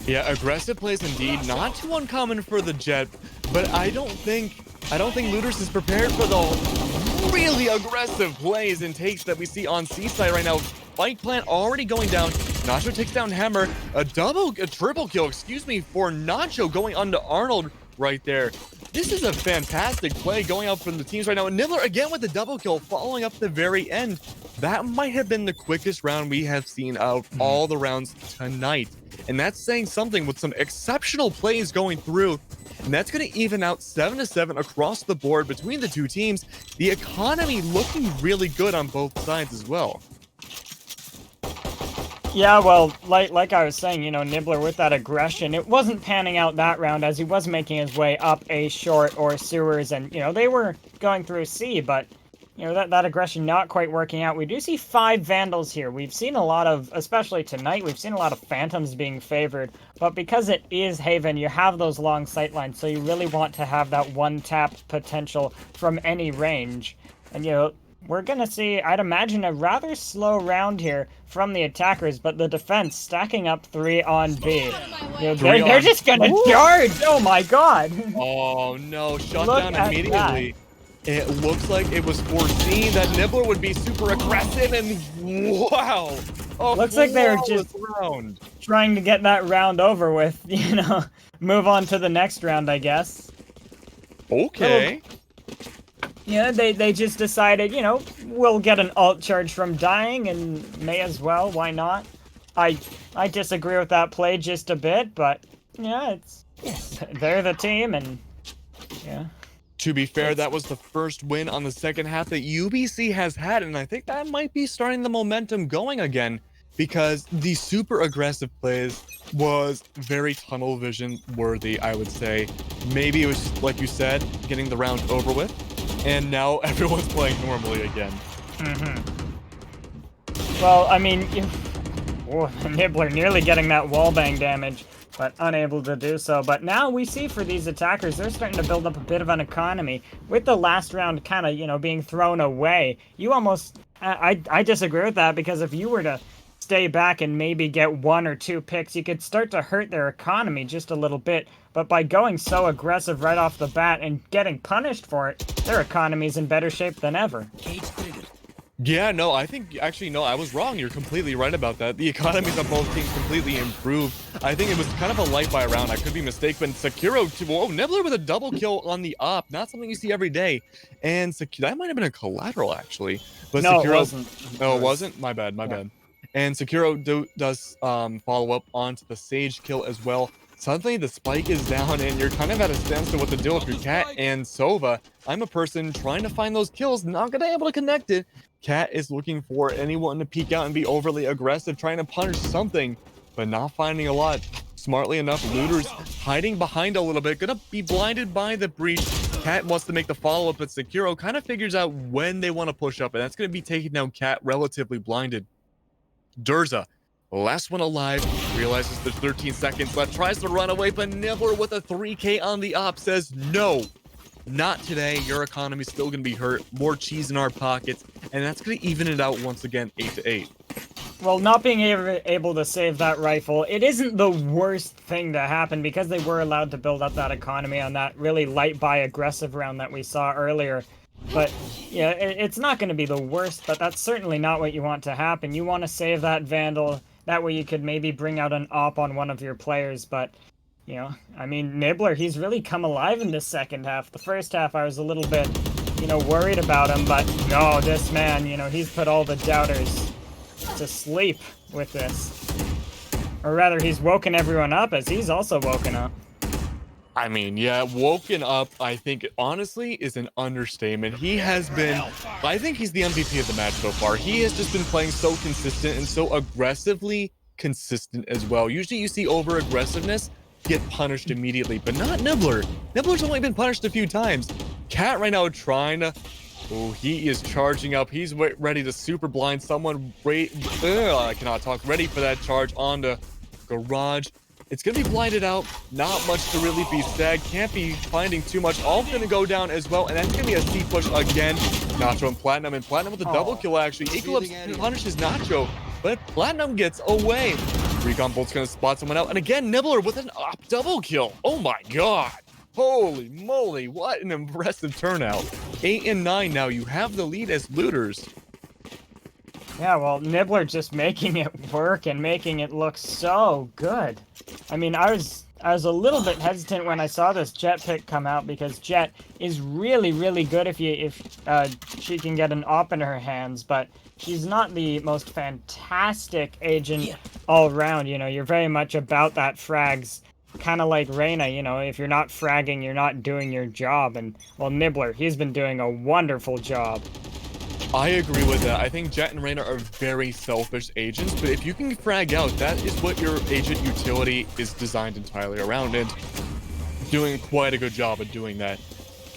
Yeah, aggressive plays indeed. Not too uncommon for the Jet, but I don't think Looters is prepared for the really aggressive plays and takes that we see on C-Side right now. Fight plant already going down. Nacho takes down Hammer. A triple kill, for Nacho going onto Arnold right there. This is a fantastic play going out from the teams right now. And Nibbler again with the double kill, following up the very end. That might have been the quickest round we have seen out of all the rounds tonight. And that's saying something with some exceptional plays going through. And that's going to even out 7-7 across the board between the two teams. The economy looking really good on both sides as well. Yeah, well, like I was saying, Nibbler with that aggression, it wasn't panning out that round as he was making his way up A short or sewers, and, they were going through C, but you know, that aggression not quite working out. We do see 5 Vandals here. We've seen a lot of, especially tonight, we've seen a lot of Phantoms being favored. But because it is Haven, you have those long sightlines, so you really want to have that one-tap potential from any range. And, you know, we're going to see, I'd imagine, a rather slow round here from the attackers, but the defense stacking up 3 on B. You know, they're just going to charge! Oh my god! Oh no, shut Look down at immediately. It looks like it was foreseen that Nibbler would be super aggressive, and wow! Looks like they're just trying to get that round over with, you know, move on to the next round, I guess. Okay. Yeah, they just decided, you know, we'll get an alt charge from dying, and may as well, why not? I disagree with that play just a bit, but yeah, they're the team, and yeah. To be fair, that was the first win on the second half that UBC has had, and I think that might be starting the momentum going again, because the super aggressive plays was very tunnel vision worthy, I would say. Maybe it was, like you said, getting the round over with, and now everyone's playing normally again. Well, I mean, Nibbler nearly getting that wallbang damage, but unable to do so. But now we see for these attackers, they're starting to build up a bit of an economy. With the last round kind of, you know, being thrown away, you almost... I disagree with that, because if you were to stay back and maybe get 1 or 2 picks, you could start to hurt their economy just a little bit. But by going so aggressive right off the bat and getting punished for it, their economy's in better shape than ever. Yeah, no, I think, actually, no, I was wrong. You're completely right about that. The economies of both teams completely improved. I think it was kind of a light by round. I could be mistaken, but Sekiro, whoa, Nibbler with a double kill on the op. Not something you see every day. And that might have been a collateral, actually. But No, Sekiro, it wasn't. No, it wasn't? My bad, my bad. And Sekiro does follow up onto the Sage kill as well. Suddenly the spike is down and you're kind of at a standstill what to do with your Cat and Sova. I'm a person trying to find those kills, not gonna be able to connect it. Cat is looking for anyone to peek out and be overly aggressive, trying to punish something, but not finding a lot. Smartly enough, Looter's hiding behind a little bit, gonna be blinded by the breach. Cat wants to make the follow-up, but Sekiro kind of figures out when they want to push up, and that's gonna be taking down Cat relatively blinded. Durza, last one alive, realizes there's 13 seconds left, tries to run away, but Nibbler with a 3K on the op says, no, not today. Your economy's still going to be hurt. More cheese in our pockets, and that's going to even it out once again, 8-8. Well, not being able to save that rifle, it isn't the worst thing to happen, because they were allowed to build up that economy on that really light by aggressive round that we saw earlier. But yeah, it's not going to be the worst, but that's certainly not what you want to happen. You want to save that Vandal. That way you could maybe bring out an op on one of your players, but, you know, I mean, Nibbler, he's really come alive in this second half. The first half I was a little bit, you know, worried about him, but no, this man, you know, he's put all the doubters to sleep with this. Or rather, he's woken everyone up, as he's also woken up. I mean, yeah, woken up, I think, honestly, is an understatement. He has been, I think he's the MVP of the match so far. He has just been playing so consistent and so aggressively consistent as well. Usually you see over-aggressiveness get punished immediately, but not Nibbler. Nibbler's only been punished a few times. Cat right now trying to, oh, he is charging up. He's ready to super blind someone. I cannot talk. Ready for that charge onto Garage. It's going to be blinded out. Not much to really be said. Can't be finding too much. All going to go down as well. And that's going to be a C push again. Nacho and Platinum. And Platinum with a double kill, actually. Eclipse punishes Nacho. But Platinum gets away. Recon Bolt's going to spot someone out. And again, Nibbler with an op double kill. Oh my god. Holy moly. What an impressive turnout. 8 and 9 now. You have the lead as Looters. Yeah, well, Nibbler just making it work and making it look so good. I mean, I was a little bit hesitant when I saw this Jet pick come out, because Jet is really, really good if she can get an op in her hands, but she's not the most fantastic agent all around. You know, you're very much about that frags, kind of like Reyna. You know, if you're not fragging, you're not doing your job. And well, Nibbler, he's been doing a wonderful job. I agree with that. I think Jet and Reyna are very selfish agents, but if you can frag out, that is what your agent utility is designed entirely around, and doing quite a good job of doing that.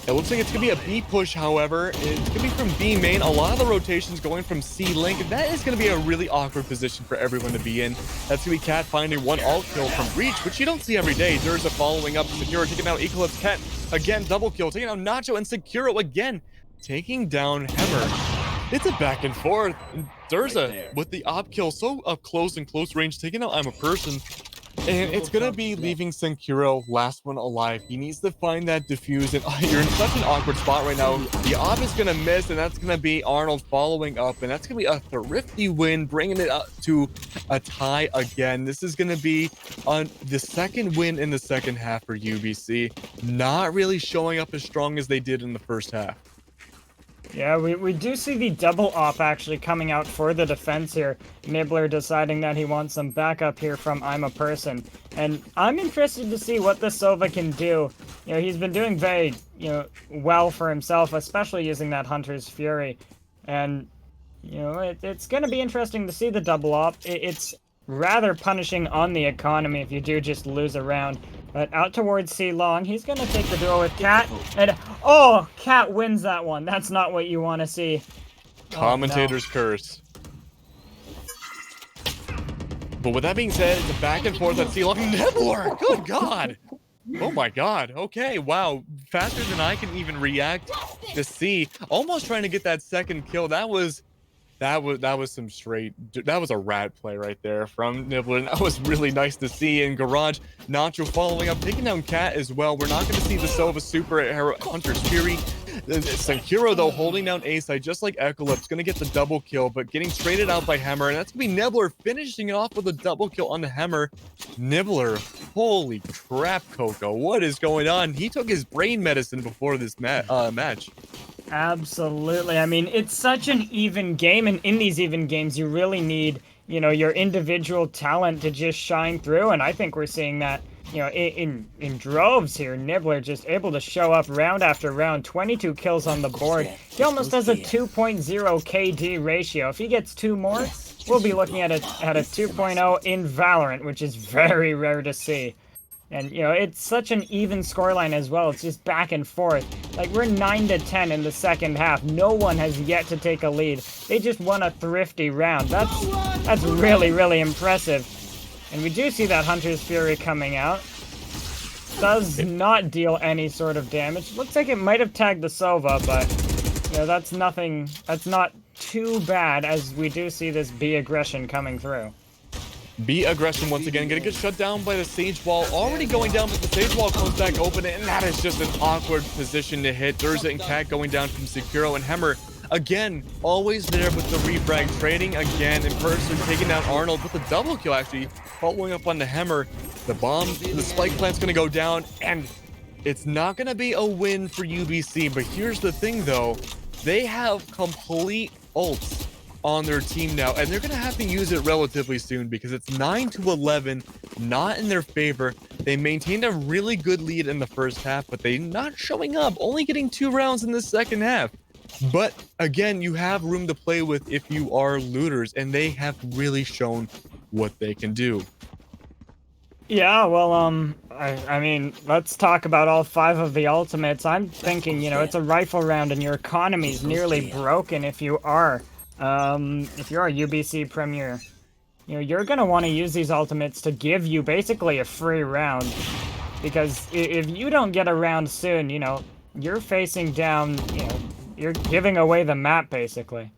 It looks like it's going to be a B push, however. It's going to be from B main. A lot of the rotations going from C link. That is going to be a really awkward position for everyone to be in. That's going to be Cat finding one ult kill from Breach, which you don't see every day. Durza following up. Securo taking out Eclipse. Cat again, double kill. Taking out Nacho and Securo again. Taking down Hammer. It's a back and forth. Durza with the op kill so up close and close range. Taking out I'm a Person. And it's going to be leaving Senkiro last one alive. He needs to find that defuse. And you're in such an awkward spot right now. The op is going to miss, and that's going to be Arnold following up. And that's going to be a thrifty win, bringing it up to a tie again. This is going to be on the second win in the second half for UBC. Not really showing up as strong as they did in the first half. Yeah, we do see the double op actually coming out for the defense here. Nibbler deciding that he wants some backup here from I'm a Person. And I'm interested to see what the Sova can do. You know, he's been doing very, well for himself, especially using that Hunter's Fury. And, it's going to be interesting to see the double op. It's rather punishing on the economy if you do just lose a round. But out towards C long, he's going to take the duel with Cat. And, oh, Cat wins that one. That's not what you want to see. Commentator's curse. But with that being said, the back and forth at C long. Nibbler! Good God! Oh my God. Okay, wow. Faster than I can even react to C. Almost trying to get that second kill. That was some straight, that was a rat play right there from Nibbler, and that was really nice to see. In Garage, Nacho following up, taking down Cat as well. We're not going to see the Sova Super at Hunter's Fury. Senkiro, though, holding down A-side, just like Eclipse, going to get the double kill, but getting traded out by Hammer, and that's going to be Nibbler finishing it off with a double kill on the Hammer. Nibbler, holy crap, Coco, what is going on? He took his brain medicine before this match. Absolutely. I mean, it's such an even game, and in these even games, you really need, your individual talent to just shine through, and I think we're seeing that, in droves here. Nibbler just able to show up round after round, 22 kills on the board. He almost has a 2.0 KD ratio. If he gets two more, we'll be looking at a 2.0 in Valorant, which is very rare to see. And, it's such an even scoreline as well. It's just back and forth. Like, we're 9-10 in the second half. No one has yet to take a lead. They just won a thrifty round. That's really, really impressive. And we do see that Hunter's Fury coming out. Does not deal any sort of damage. Looks like it might have tagged the Sova, but, that's nothing. That's not too bad, as we do see this B aggression coming through. B aggression once again, gonna get shut down by the Sage Wall. Already going down, but the Sage Wall comes back open, and that is just an awkward position to hit. Durza and Cat going down from Securo, and Hammer, again, always there with the refrag, trading again in person, taking down Arnold with a double kill, actually, following up on the Hammer. The bomb, the spike plant's gonna go down, and it's not gonna be a win for UBC, but here's the thing, though. They have complete ults on their team now, and they're going to have to use it relatively soon because it's 9-11, not in their favor. They maintained a really good lead in the first half, but they're not showing up, only getting 2 rounds in the second half. But again, you have room to play with if you are looters, and they have really shown what they can do. Yeah, well, I mean, let's talk about all 5 of the ultimates. I'm thinking, it's a rifle round, and your economy's nearly broken if you are a UBC Premier. You're going to want to use these ultimates to give you basically a free round. Because if you don't get a round soon, you're facing down, you're giving away the map, basically.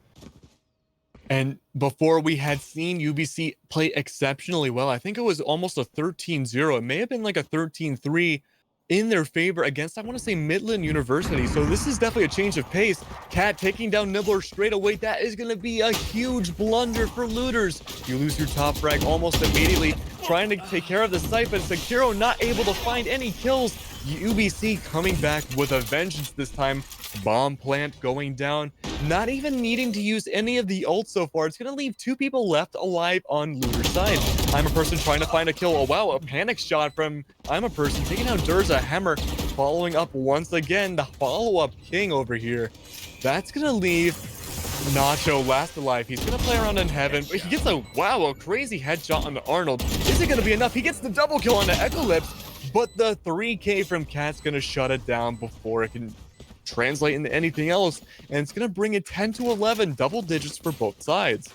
And before we had seen UBC play exceptionally well, I think it was almost a 13-0. It may have been like a 13-3 in their favor against, I want to say, Midland University. So this is definitely a change of pace. Cat taking down Nibbler straight away. That is going to be a huge blunder for looters. You lose your top frag almost immediately. Trying to take care of the site, but Sekiro not able to find any kills. UBC coming back with a vengeance this time. Bomb plant going down. Not even needing to use any of the ults so far. It's going to leave 2 people left alive on Looter's side. I'm a Person trying to find a kill. Oh, wow, a panic shot from I'm a Person taking out Durza. Hammer following up once again. The follow-up king over here. That's going to leave Nacho last alive. He's going to play around in heaven, but he gets a crazy headshot on the Arnold. Is it going to be enough? He gets the double kill on the Eclipse, but the 3K from Cat's going to shut it down before it can translate into anything else, and it's going to bring it 10 to 11 double digits for both sides.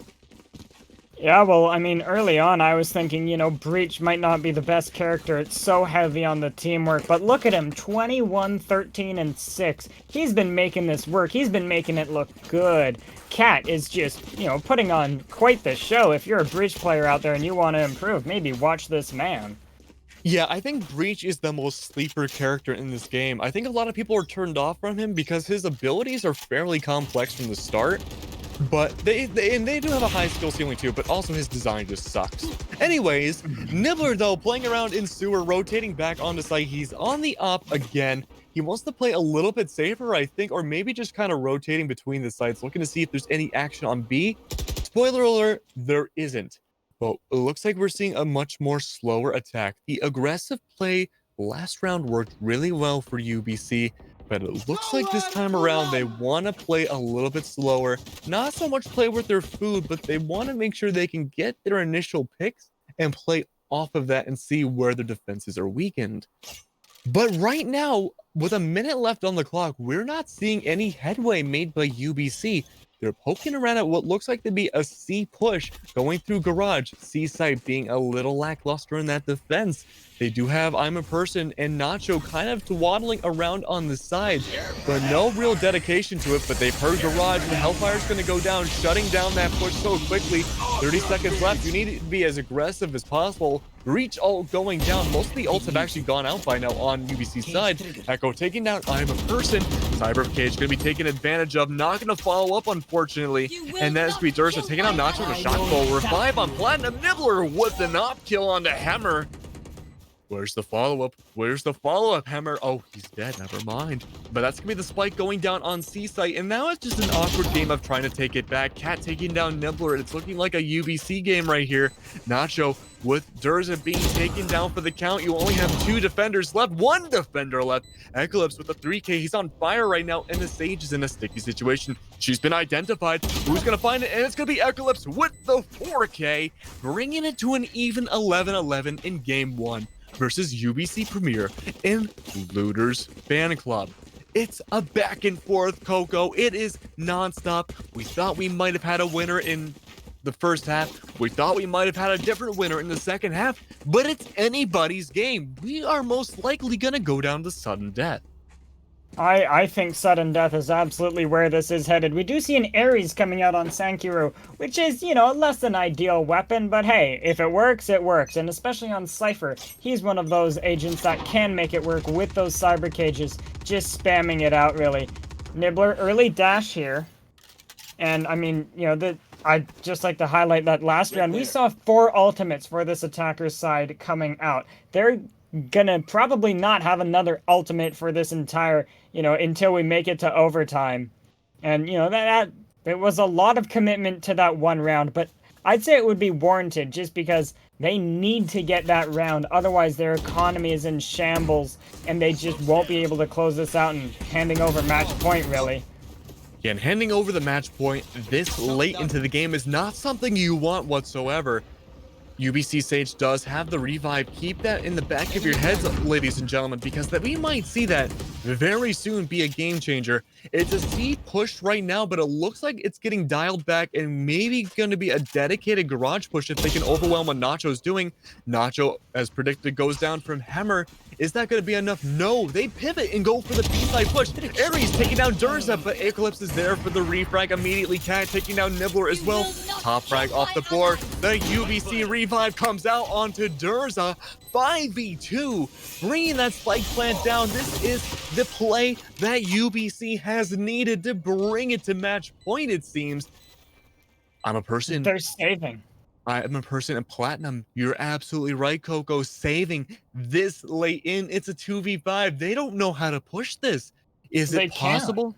Yeah, well, I mean, early on, I was thinking, you know, Breach might not be the best character. It's so heavy on the teamwork. But look at him, 21, 13, and 6. He's been making this work. He's been making it look good. Cat is just, you know, putting on quite the show. If you're a Breach player out there and you want to improve, maybe watch this man. Yeah, I think Breach is the most sleeper character in this game. I think a lot of people are turned off from him because his abilities are fairly complex from the start. But they do have a high skill ceiling too, but also his design just sucks. Anyways, Nibbler though, playing around in sewer, rotating back onto site. He's on the op again. He wants to play a little bit safer, I think, or maybe just kind of rotating between the sites, looking to see if there's any action on B. Spoiler alert, there isn't. But it looks like we're seeing a much more slower attack. The aggressive play last round worked really well for UBC. But it looks like this time around they want to play a little bit slower. Not so much play with their food, but they want to make sure they can get their initial picks and play off of that and see where their defenses are weakened. But right now, with a minute left on the clock, we're not seeing any headway made by UBC. They're poking around at what looks like to be a C push going through garage. C side being a little lackluster in that defense. They do have I'm a Person and Nacho kind of waddling around on the sides, but no real dedication to it. But they've heard garage and Hellfire's going to go down, shutting down that push so quickly. 30 seconds left. You need to be as aggressive as possible. Reach ult going down. Most of the ults have actually gone out by now on UBC's side. Echo taking down I'm a Person. Cyber Cage going to be taken advantage of. Not going to follow up, unfortunately. And that is going to be Dursa taking out Nacho with a shotful. Revive on Platinum. Nibbler with the op kill on the Hammer. Where's the follow-up? Where's the follow-up, Hammer? Oh, he's dead. Never mind. But that's going to be the spike going down on C site. And now it's just an awkward game of trying to take it back. Cat taking down Nibbler. It's looking like a UBC game right here. Nacho with Durza being taken down for the count. You only have 2 defenders left. 1 defender left. Eclipse with the 3K. He's on fire right now. And the Sage is in a sticky situation. She's been identified. Who's going to find it? And it's going to be Eclipse with the 4K. Bringing it to an even 11-11 in game 1. Versus UBC Premier in Looter's Fanclub. It's a back and forth, Coco. It is nonstop. We thought we might have had a winner in the first half. We thought we might have had a different winner in the second half, but it's anybody's game. We are most likely going to go down to sudden death. I think sudden death is absolutely where this is headed. We do see an Ares coming out on Sankiru, which is, you know, a less than ideal weapon, but hey, if it works, it works. And especially on Cypher, he's one of those agents that can make it work with those cyber cages, just spamming it out, really. Nibbler, early dash here. And, I mean, you know, I'd just like to highlight that last round, we saw 4 ultimates for this attacker's side coming out. They're gonna probably not have another ultimate for this entire, you know, until we make it to overtime. And, you know, that it was a lot of commitment to that one round, but I'd say it would be warranted just because they need to get that round. Otherwise, their economy is in shambles and they just won't be able to close this out and handing over match point, really. Yeah, and handing over the match point this late into the game is not something you want whatsoever. UBC Sage does have the revive. Keep that in the back of your heads, ladies and gentlemen, because we might see that very soon be a game changer. It's a C push right now, but it looks like it's getting dialed back and maybe going to be a dedicated garage push if they can overwhelm what Nacho's doing. Nacho, as predicted, goes down from Hammer. Is that going to be enough? No, they pivot and go for the B-side push. Ares taking down Durza, but Eclipse is there for the refrag immediately. Cat taking down Nibbler as well. Top frag off the board. The UBC revive comes out onto Durza. 5v2, bringing that spike plant down. This is the play that UBC has needed to bring it to match point, it seems. I'm a Person. They're saving. I'm a Person in Platinum. You're absolutely right, Coco. Saving this late in. It's a 2v5. They don't know how to push this. Is it possible?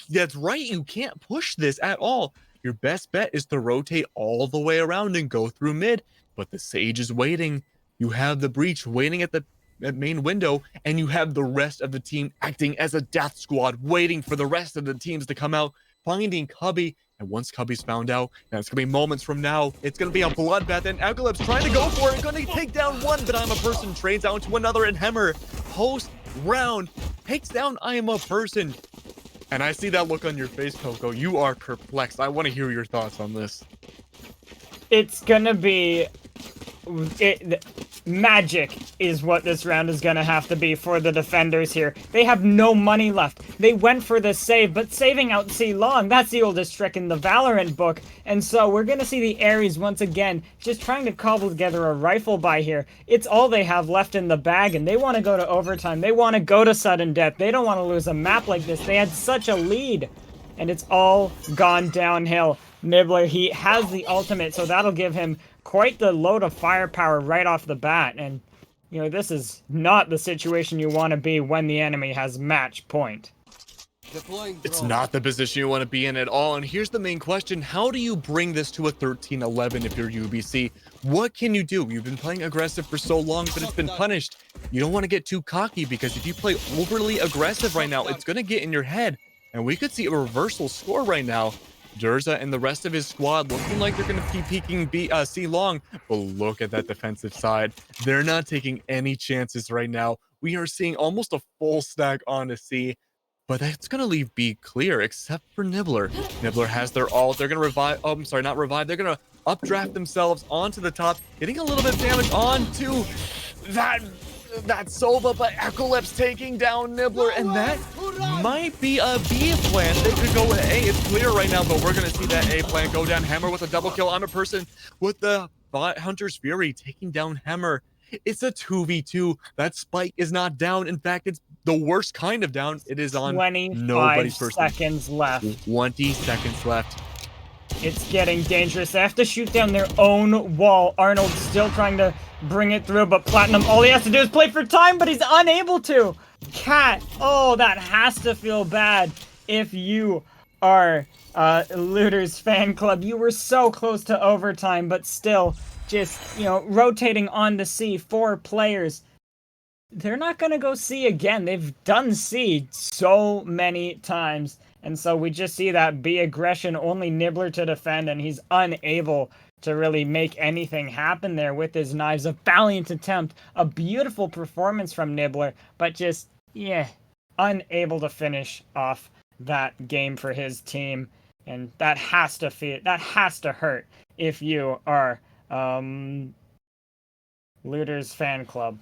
That's right. You can't push this at all. Your best bet is to rotate all the way around and go through mid. But the Sage is waiting. You have the Breach waiting at the main window, and you have the rest of the team acting as a death squad, waiting for the rest of the teams to come out, finding Cubby. And once Cubby's found out, and it's going to be moments from now, it's going to be a bloodbath, and Eclipse trying to go for it, going to take down one, but I'm a Person trades out to another, and Hammer, post round, takes down I am a Person. And I see that look on your face, Coco. You are perplexed. I want to hear your thoughts on this. It's gonna be... magic is what this round is gonna have to be for the defenders here. They have no money left. They went for the save, but saving out C long, that's the oldest trick in the Valorant book. And so we're gonna see the Ares once again just trying to cobble together a rifle by here. It's all they have left in the bag, and they want to go to overtime. They want to go to sudden death. They don't want to lose a map like this. They had such a lead, and it's all gone downhill. Nibbler, he has the ultimate, so that'll give him quite the load of firepower right off the bat. And, you know, this is not the situation you want to be when the enemy has match point. It's not the position you want to be in at all. And here's the main question. How do you bring this to a 13-11 if you're UBC? What can you do? You've been playing aggressive for so long, but it's been punished. You don't want to get too cocky, because if you play overly aggressive right now, it's going to get in your head. And we could see a reversal score right now. Durza and the rest of his squad looking like they're going to be peeking C long, but look at that defensive side. They're not taking any chances right now. We are seeing almost a full stack onto C, but that's going to leave B clear, except for Nibbler. Nibbler has their ult. They're going to revive. Oh, I'm sorry, not revive. They're going to updraft themselves onto the top, getting a little bit of damage onto that Sova, but Echolep's taking down Nibbler, and that might be a B plant. They could go with A. It's clear right now, but we're going to see that A plant go down. Hammer with a double kill on a person with the Hunter's Fury taking down Hammer. It's a 2v2. That spike is not down. In fact, it's the worst kind of down. It is on nobody's person. 25 seconds left. 20 seconds left. It's getting dangerous. They have to shoot down their own wall. Arnold's still trying to bring it through, but Platinum, all he has to do is play for time, but he's unable to. Cat, oh, that has to feel bad if you are Lootre's fan club. You were so close to overtime, but still, just, you know, rotating on to C, 4 players. They're not going to go C again. They've done C so many times. And so we just see that B aggression, only Nibbler to defend, and he's unable to really make anything happen there with his knives. A valiant attempt, a beautiful performance from Nibbler, but just, yeah, unable to finish off that game for his team. And that has to hurt if you are Looter's fan club.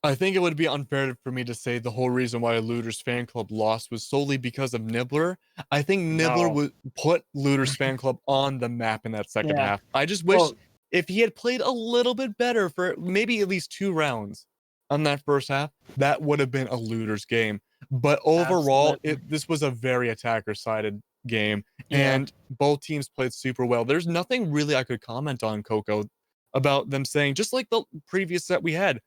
I think it would be unfair for me to say the whole reason why Looter's fan club lost was solely because of Nibbler. I think Nibbler would put Looter's fan club on the map in that second half. I just wish if he had played a little bit better for maybe at least 2 rounds on that first half, that would have been a Looter's game. But overall, this was a very attacker-sided game, and both teams played super well. There's nothing really I could comment on, Coco, about them saying, just like the previous set we had,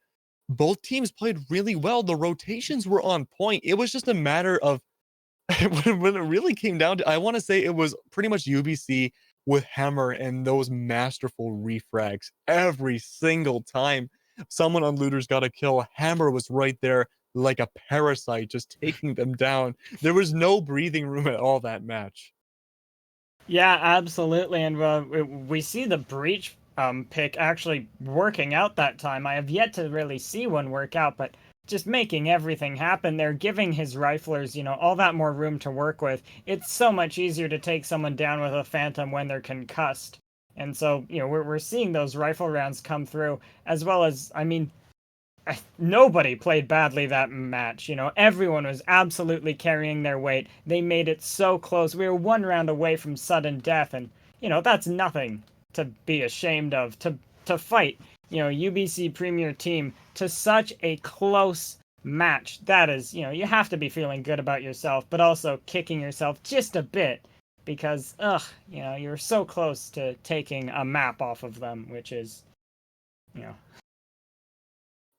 both teams played really well. The rotations were on point. It was just a matter of when it really came down to, I want to say it was pretty much UBC with Hammer and those masterful refrags. Every single time someone on Looters got a kill, Hammer was right there like a parasite, just taking them down. There was no breathing room at all that match. Yeah, absolutely. And we see the Breach pick actually working out that time. I have yet to really see one work out, but just making everything happen there, giving his riflers, you know, all that more room to work with. It's so much easier to take someone down with a Phantom when they're concussed. And so, you know, we're seeing those rifle rounds come through, as well as, I mean, nobody played badly that match. You know, everyone was absolutely carrying their weight. They made it so close. We were 1 round away from sudden death, and, you know, that's nothing to be ashamed of, to fight, you know, UBC Premier Team to such a close match. That is, you know, you have to be feeling good about yourself, but also kicking yourself just a bit because, you know, you're so close to taking a map off of them, which is, you know.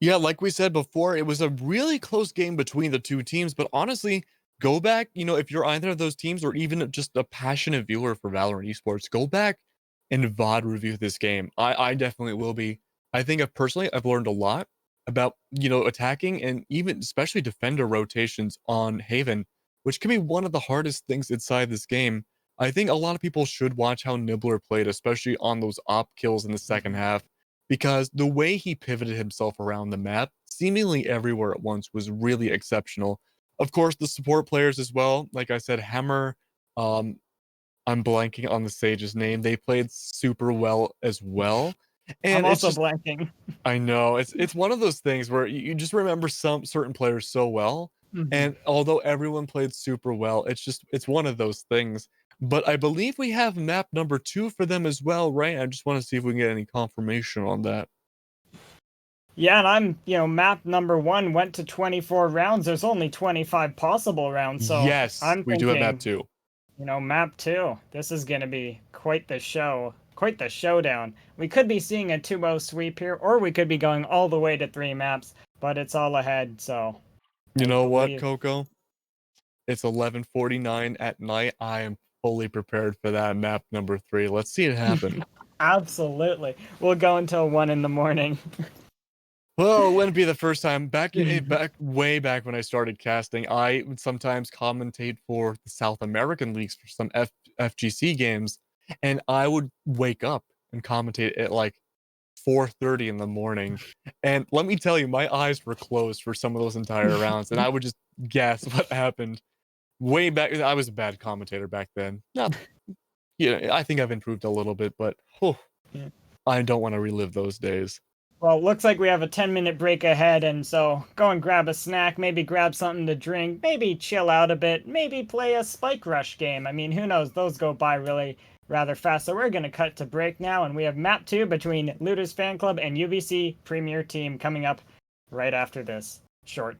Yeah, like we said before, it was a really close game between the 2 teams, but honestly, go back, you know, if you're either of those teams or even just a passionate viewer for Valorant esports, go back and VOD review this game. I definitely will be. I think personally, I've learned a lot about, you know, attacking and even especially defender rotations on Haven, which can be one of the hardest things inside this game. I think a lot of people should watch how Nibbler played, especially on those op kills in the second half, because the way he pivoted himself around the map, seemingly everywhere at once, was really exceptional. Of course, the support players as well. Like I said, Hammer. Um, I'm blanking on the Sage's name. They played super well as well, I'm and it's also just blanking. I know it's one of those things where you just remember some certain players so well, Mhm. and although everyone played super well, it's one of those things. But I believe we have map number 2 for them as well, right? I just want to see if we can get any confirmation on that. Yeah, and map number 1 went to 24 rounds. There's only 25 possible rounds, so Yes, I'm we do have map thinking, 2. map 2. This is going to be quite the show, quite the showdown. We could be seeing a 2-0 sweep here, or we could be going all the way to 3 maps, but it's all ahead, so You I know what, believe. Coco? It's 11:49 at night. I am fully prepared for that map number 3. Let's see it happen. Absolutely. We'll go until 1 in the morning. Well, it wouldn't be the first time. Way back when I started casting, I would sometimes commentate for the South American leagues for some FGC games, and I would wake up and commentate at like 4:30 in the morning. And let me tell you, my eyes were closed for some of those entire rounds, and I would just guess what happened. Way back, I was a bad commentator back then. Not, I think I've improved a little bit, but Yeah. I don't want to relive those days. Well, looks like we have a 10-minute break ahead, and so go and grab a snack, maybe grab something to drink, maybe chill out a bit, maybe play a Spike Rush game. I mean, who knows? Those go by really rather fast. So we're going to cut to break now, and we have map 2 between Lootre's Fanclub and UBC Premier Team coming up right after this short.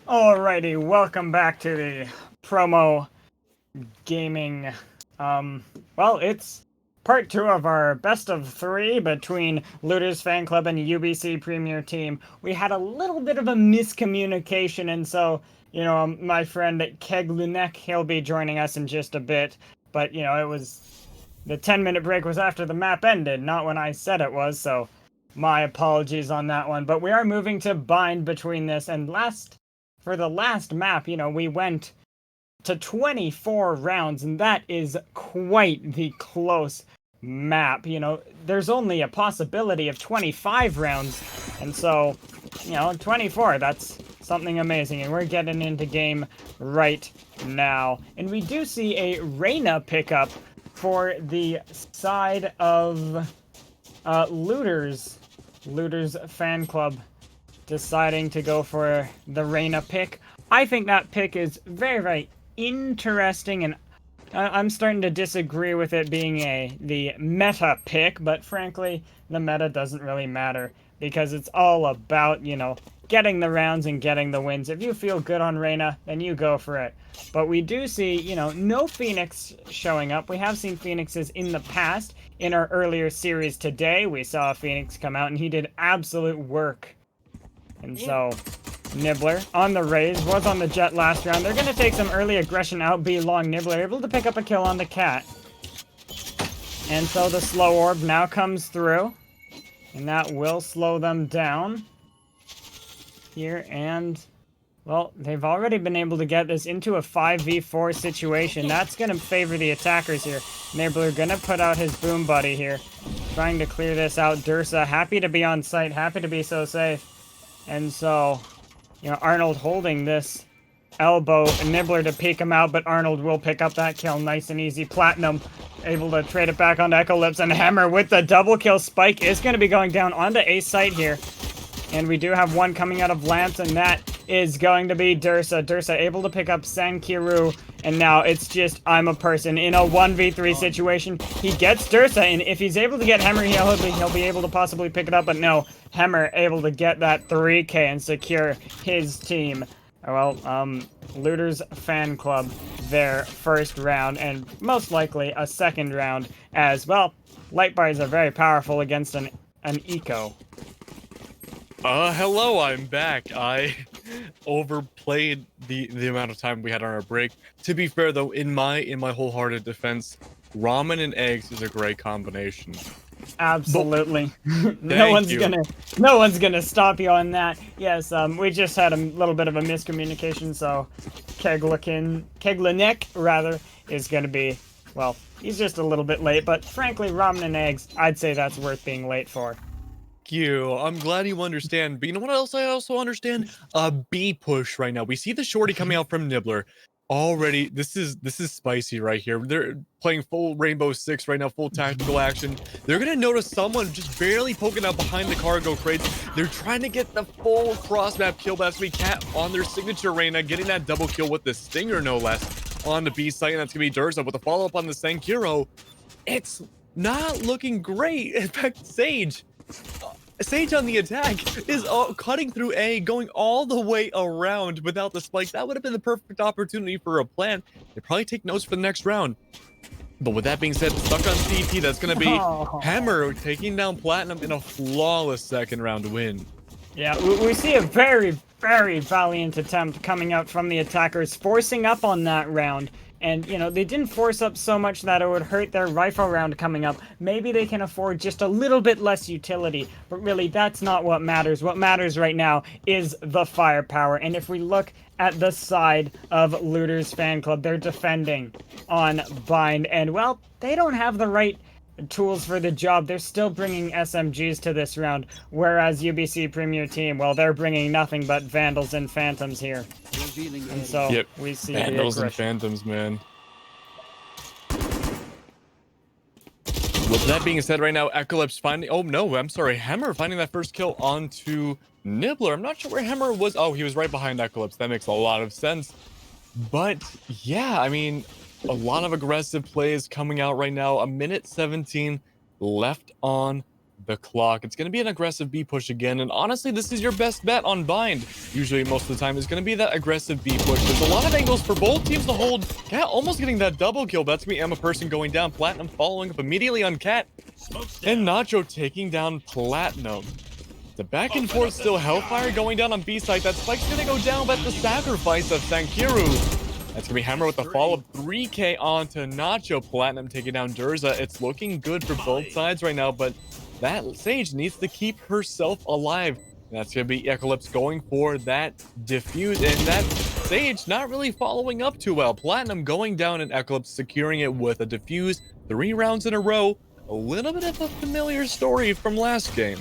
Alrighty, welcome back to the promo gaming. Well, it's part 2 of our best of 3 between Looter's Fan Club and UBC Premier Team. We had a little bit of a miscommunication, and so, you know, my friend Keglunek, he'll be joining us in just a bit. But, you know, it was... the 10-minute break was after the map ended, not when I said it was, so my apologies on that one. But we are moving to bind between this, and for the last map, you know, we went to 24 rounds, and that is quite the close map. You know, there's only a possibility of 25 rounds, and so, you know, 24, that's something amazing, and we're getting into game right now. And we do see a Reyna pickup for the side of Looter's Fan Club, deciding to go for the Reyna pick. I think that pick is very, very interesting, and I'm starting to disagree with it being the meta pick, but frankly, the meta doesn't really matter, because it's all about, you know, getting the rounds and getting the wins. If you feel good on Reyna, then you go for it. But we do see, you know, no Phoenix showing up. We have seen Phoenixes in the past. In our earlier series today, we saw a Phoenix come out, and he did absolute work. And so, Nibbler on the Raze, was on the Jet last round. They're going to take some early aggression out B long. Nibbler able to pick up a kill on the Cat. And so the slow orb now comes through, and that will slow them down here. And, well, they've already been able to get this into a 5v4 situation. That's going to favor the attackers here. Nibbler going to put out his Boom Buddy here, trying to clear this out. Dursa happy to be on site, happy to be so safe. And so, you know, Arnold holding this elbow, and Nibbler to peek him out, but Arnold will pick up that kill nice and easy. Platinum able to trade it back onto Eclipse, and Hammer with the double kill. Spike is going to be going down onto A site here. And we do have one coming out of Lance, and that is going to be Dursa. Dursa able to pick up Sankiru, and now it's just I'm a person in a 1v3 situation. He gets Dursa, and if he's able to get Hammer, he'll be able to possibly pick it up, but no. Hammer able to get that 3k and secure his team. Well, Looter's Fan Club, their first round, and most likely a second round as well. Light bars are very powerful against an eco. Hello, I'm back. I overplayed the amount of time we had on our break. To be fair though, in my wholehearted defense, ramen and eggs is a great combination. Absolutely. No one's gonna stop you on that. Yes, we just had a little bit of a miscommunication, so Keglenek rather is gonna be, well, he's just a little bit late, but frankly, ramen and eggs, I'd say that's worth being late for. You. I'm glad you understand. But you know what else I also understand? A B push right now. We see the shorty coming out from Nibbler. Already, this is spicy right here. They're playing full Rainbow Six right now, full tactical action. They're gonna notice someone just barely poking out behind the cargo crates. They're trying to get the full cross map kill. That's gonna be Cat on their signature Reyna, getting that double kill with the Stinger, no less, on the B site. And that's gonna be Dursa with a follow up on the Sankiro. It's not looking great. In fact, Sage on the attack is cutting through A, going all the way around without the spike. That would have been the perfect opportunity for a plant. They probably take notes for the next round. But with that being said, stuck on CT, that's going to be Hammer taking down Platinum in a flawless second round win. Yeah, we see a very, very valiant attempt coming out from the attackers, forcing up on that round. And, you know, they didn't force up so much that it would hurt their rifle round coming up. Maybe they can afford just a little bit less utility. But really, that's not what matters. What matters right now is the firepower. And if we look at the side of Looter's Fan Club, they're defending on Bind. And, well, they don't have the right tools for the job. They're still bringing SMGs to this round. Whereas UBC Premier Team, well, they're bringing nothing but Vandals and Phantoms here. And so we see Vandals and Phantoms, man. With that being said, right now, Eclipse finding... Oh, no, I'm sorry. Hammer finding that first kill onto Nibbler. I'm not sure where Hammer was. Oh, he was right behind Eclipse. That makes a lot of sense. But, yeah, I mean, a lot of aggressive plays coming out right now. A minute 17 left on the clock. It's going to be an aggressive B push again, and honestly, this is your best bet on Bind. Usually, most of the time, it's going to be that aggressive B push. There's a lot of angles for both teams to hold. Cat almost getting that double kill. That's going to be Emma Person going down. Platinum following up immediately on Cat. And Nacho taking down Platinum. The back and forth still. Hellfire going down on B side. That Spike's going to go down, but the sacrifice of Sankiru. That's going to be Hammer with the follow-up 3K onto Nacho. Platinum taking down Durza. It's looking good for both sides right now, but that Sage needs to keep herself alive. And that's going to be Eclipse going for that defuse. And that Sage not really following up too well. Platinum going down and Eclipse securing it with a defuse. 3 rounds in a row. A little bit of a familiar story from last game.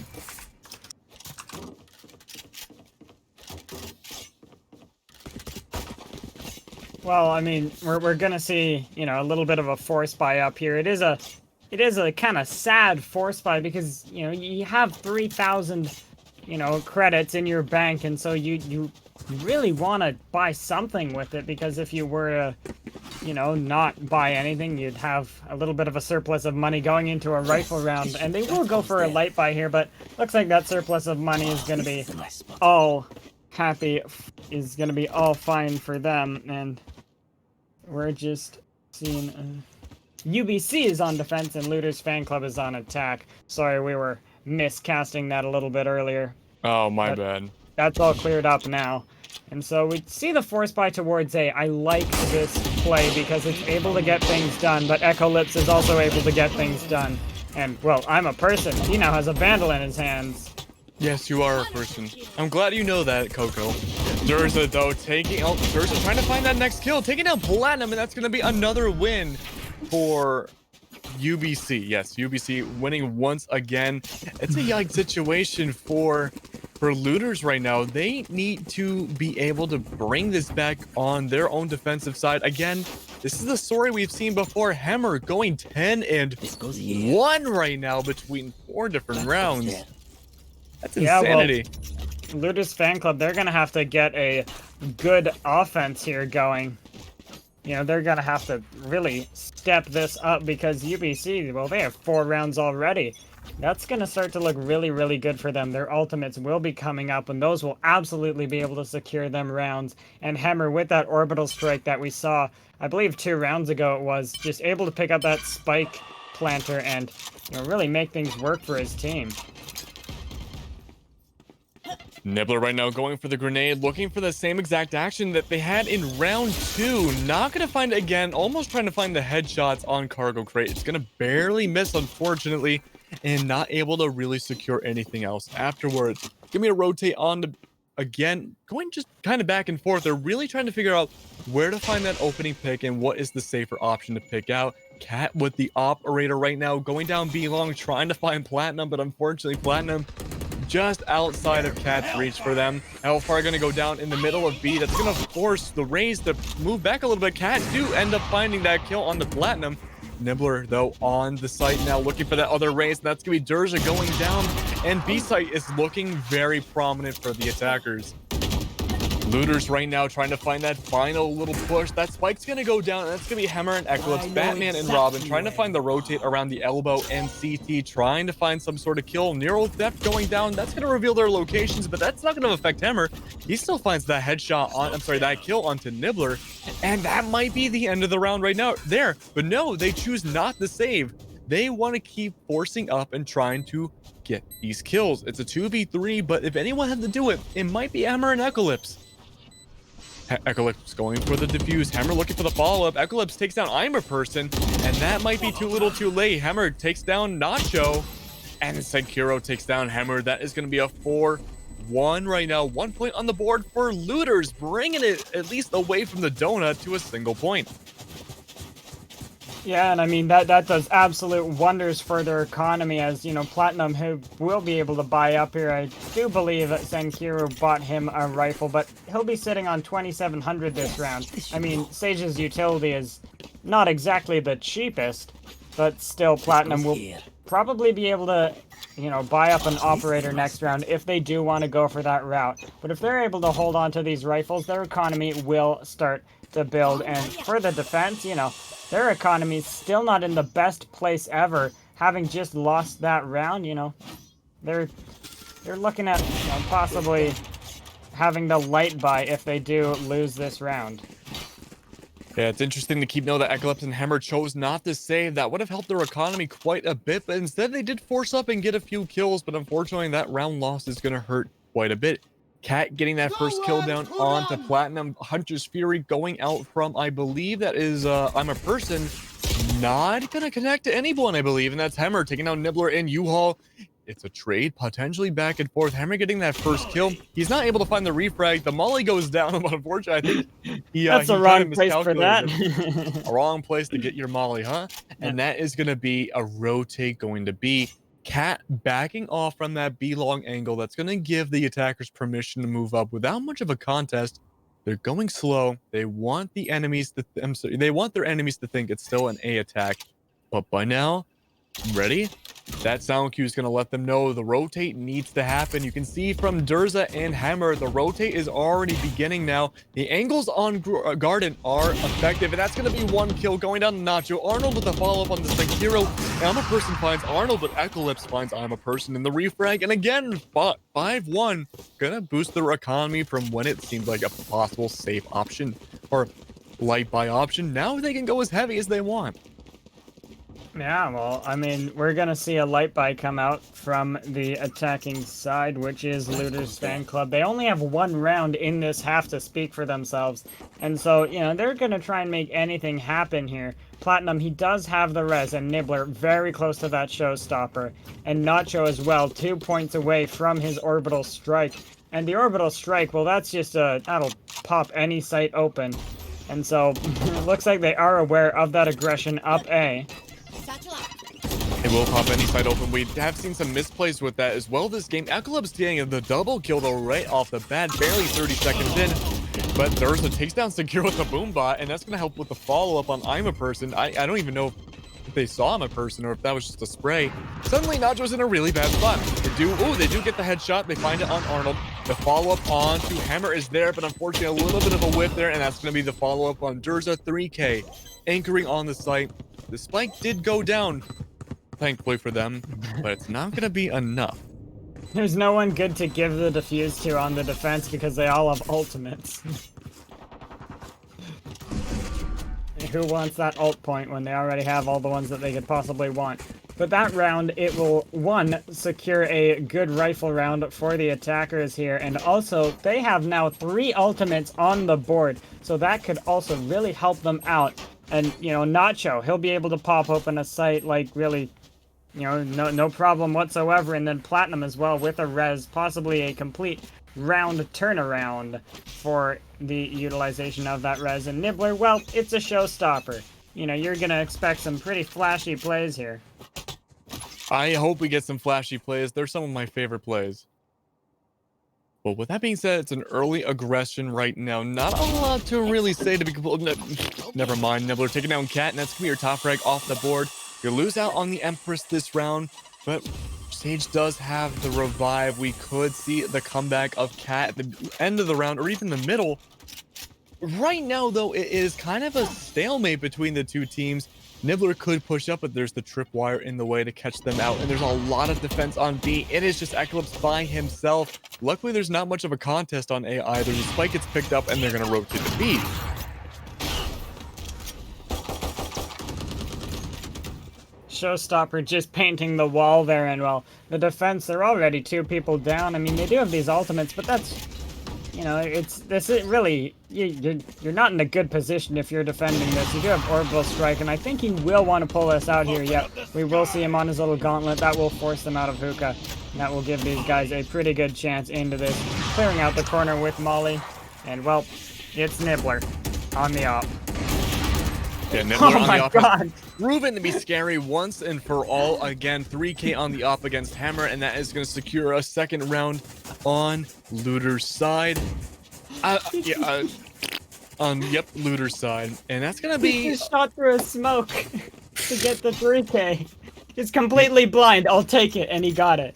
Well, I mean, we're gonna see, you know, a little bit of a force buy up here. It is a kind of sad force buy because, you know, you have 3,000, you know, credits in your bank, and so you really want to buy something with it, because if you were to, you know, not buy anything, you'd have a little bit of a surplus of money going into a rifle round, and they will go for a light buy here, but looks like that surplus of money is going to be all happy, is going to be all fine for them, and we're just seeing UBC is on defense and Looter's fan club is on attack. Sorry, we were miscasting that a little bit earlier. Oh, my bad. That's all cleared up now. And so we see the force buy towards A. I like this play because it's able to get things done, but Eclipse is also able to get things done. And, well, I'm a person. He now has a Vandal in his hands. Yes, you are a person. I'm glad you know that, Coco. Durza, though, Durza trying to find that next kill, taking down Platinum, and that's going to be another win for UBC. Yes, UBC winning once again. It's a yikes situation for Looters right now. They need to be able to bring this back on their own defensive side. Again, this is the story we've seen before. Hammer going 10-1 right now between 4 different rounds. That's insanity. Yeah, well, Looters fan club, they're going to have to get a good offense here going. You know, they're going to have to really step this up because UBC, well, they have 4 rounds already. That's going to start to look really, really good for them. Their ultimates will be coming up, and those will absolutely be able to secure them rounds. And Hammer, with that orbital strike that we saw, I believe 2 rounds ago it was, just able to pick up that spike planter and, you know, really make things work for his team. Nibbler right now going for the grenade, looking for the same exact action that they had in round 2. Not going to find it again, almost trying to find the headshots on Cargo Crate. It's going to barely miss, unfortunately, and not able to really secure anything else afterwards. Give me a rotate on to, again, going just kind of back and forth. They're really trying to figure out where to find that opening pick and what is the safer option to pick out. Cat with the operator right now, going down B long, trying to find Platinum, but unfortunately, Platinum just outside of Cat's reach for them. Hellfire going to go down in the middle of B. That's going to force the Rays to move back a little bit. Cat do end up finding that kill on the Platinum. Nibbler, though, on the site now looking for that other Rays. That's going to be Durza going down. And B site is looking very prominent for the attackers. Looters right now trying to find that final little push. That Spike's going to go down, and that's going to be Hammer and Eclipse, Batman and Robin trying to find the rotate around the elbow, and CT trying to find some sort of kill. Neural Theft going down. That's going to reveal their locations, but that's not going to affect Hammer. He still finds that headshot on, that kill onto Nibbler, and that might be the end of the round right now there. But no, they choose not to save. They want to keep forcing up and trying to get these kills. It's a 2v3, but if anyone had to do it, it might be Hammer and Eclipse. Eclipse going for the defuse. Hammer looking for the follow-up. Eclipse takes down I'm a person, and that might be too little too late. Hammer takes down Nacho, and Sekiro takes down Hammer. That is going to be a 4-1 right now. 1 point on the board for Looters, bringing it at least away from the donut to a single point. Yeah, and I mean, that does absolute wonders for their economy, as, you know, Platinum, who will be able to buy up here. I do believe that Sankiru bought him a rifle, but he'll be sitting on 2,700 this round. I mean, Sage's utility is not exactly the cheapest, but still Platinum will probably be able to, you know, buy up an operator next round if they do want to go for that route. But if they're able to hold on to these rifles, their economy will start to build. And for the defense, you know, their economy is still not in the best place ever. having just lost that round, they're looking at possibly having the light buy if they do lose this round. Yeah, it's interesting to keep note that Eclipse and Hammer chose not to save. That would have helped their economy quite a bit, but instead they did force up and get a few kills, but unfortunately that round loss is going to hurt quite a bit. Cat getting that first kill down onto Platinum. Hunter's Fury going out from, I believe that is, I'm a Person. Not going to connect to anyone, I believe, and that's Hammer taking out Nibbler and U-Haul. It's a trade, potentially back and forth. Hammer getting that first kill. He's not able to find the refrag. The molly goes down, but unfortunately, I think that's the wrong place for that. A wrong place to get your molly, huh? And that is going to be a rotate going to be. Cat backing off from that B-long angle. That's going to give the attackers permission to move up without much of a contest. They're going slow. They want the enemies to they want their enemies to think it's still an A attack. But by now, ready? That sound cue is going to let them know the rotate needs to happen. You can see from Durza and Hammer, the rotate is already beginning now. The angles on Garden are effective, and that's going to be one kill going down to Nacho. Arnold with a follow-up on the Sekiro. I'm a Person finds Arnold, but Eclipse finds I'm a Person in the refrag. And again, 5-1, going to boost their economy from when it seemed like a possible safe option or light buy option. Now they can go as heavy as they want. Yeah, well, I mean, we're going to see a light buy come out from the attacking side, which is Looter's Fanclub. They only have one round in this half to speak for themselves. And so, they're going to try and make anything happen here. Platinum, he does have the res, and Nibbler very close to that showstopper. And Nacho as well, 2 points away from his orbital strike. And the orbital strike, well, that's just that'll pop any site open. And so, it looks like they are aware of that aggression up A. It will pop any side open. We have seen some misplays with that as well this game. Eclipse getting the double kill though right off the bat, barely 30 seconds in. But there's a takedown secure with the Boombot, and that's going to help with the follow-up on I'm a Person. I don't even know if they saw I'm a Person or if that was just a spray. Suddenly, Nacho's in a really bad spot. They do get the headshot. They find it on Arnold. The follow-up onto Hammer is there, but unfortunately a little bit of a whip there, and that's going to be the follow-up on Durza 3K. Anchoring on the site. The spike did go down, thankfully for them, but it's not going to be enough. There's no one good to give the defuse to on the defense because they all have ultimates. Who wants that ult point when they already have all the ones that they could possibly want? But that round, it will, one, secure a good rifle round for the attackers here, and also, they have now 3 ultimates on the board, so that could also really help them out. And, Nacho, he'll be able to pop open a site, like, really, no problem whatsoever. And then Platinum as well with a res, possibly a complete round turnaround for the utilization of that res. And Nibbler, well, it's a showstopper. You're going to expect some pretty flashy plays here. I hope we get some flashy plays. They're some of my favorite plays. But with that being said, it's an early aggression right now. Not a lot to really say to be completely... Never mind. Nibbler taking down Cat, and that's going to be your top frag off the board. You lose out on the Empress this round, but Sage does have the revive. We could see the comeback of Cat at the end of the round, or even the middle. Right now, though, it is kind of a stalemate between the two teams. Nibbler could push up, but there's the tripwire in the way to catch them out, and there's a lot of defense on B. It is just Eclipse by himself. Luckily, there's not much of a contest on A either. The spike gets picked up, and they're going to rotate to B. Showstopper just painting the wall there, and well, the defense, they're already 2 people down. I mean, they do have these ultimates, but that's... this is really, you're not in a good position if you're defending this. You do have Orbital Strike, and I think he will want to pull this out here. Yep, we will see him on his little gauntlet. That will force them out of hookah. And that will give these guys a pretty good chance into this. Clearing out the corner with Molly. And, well, it's Nibbler on the op. Yeah, Nibbler on the op. God. Proven to be scary once and for all. Again, 3K on the op against Hammer, and that is going to secure a second round on Looter's side. Looter's side. And that's going to be... He just shot through a smoke to get the 3K. He's completely blind. I'll take it. And he got it.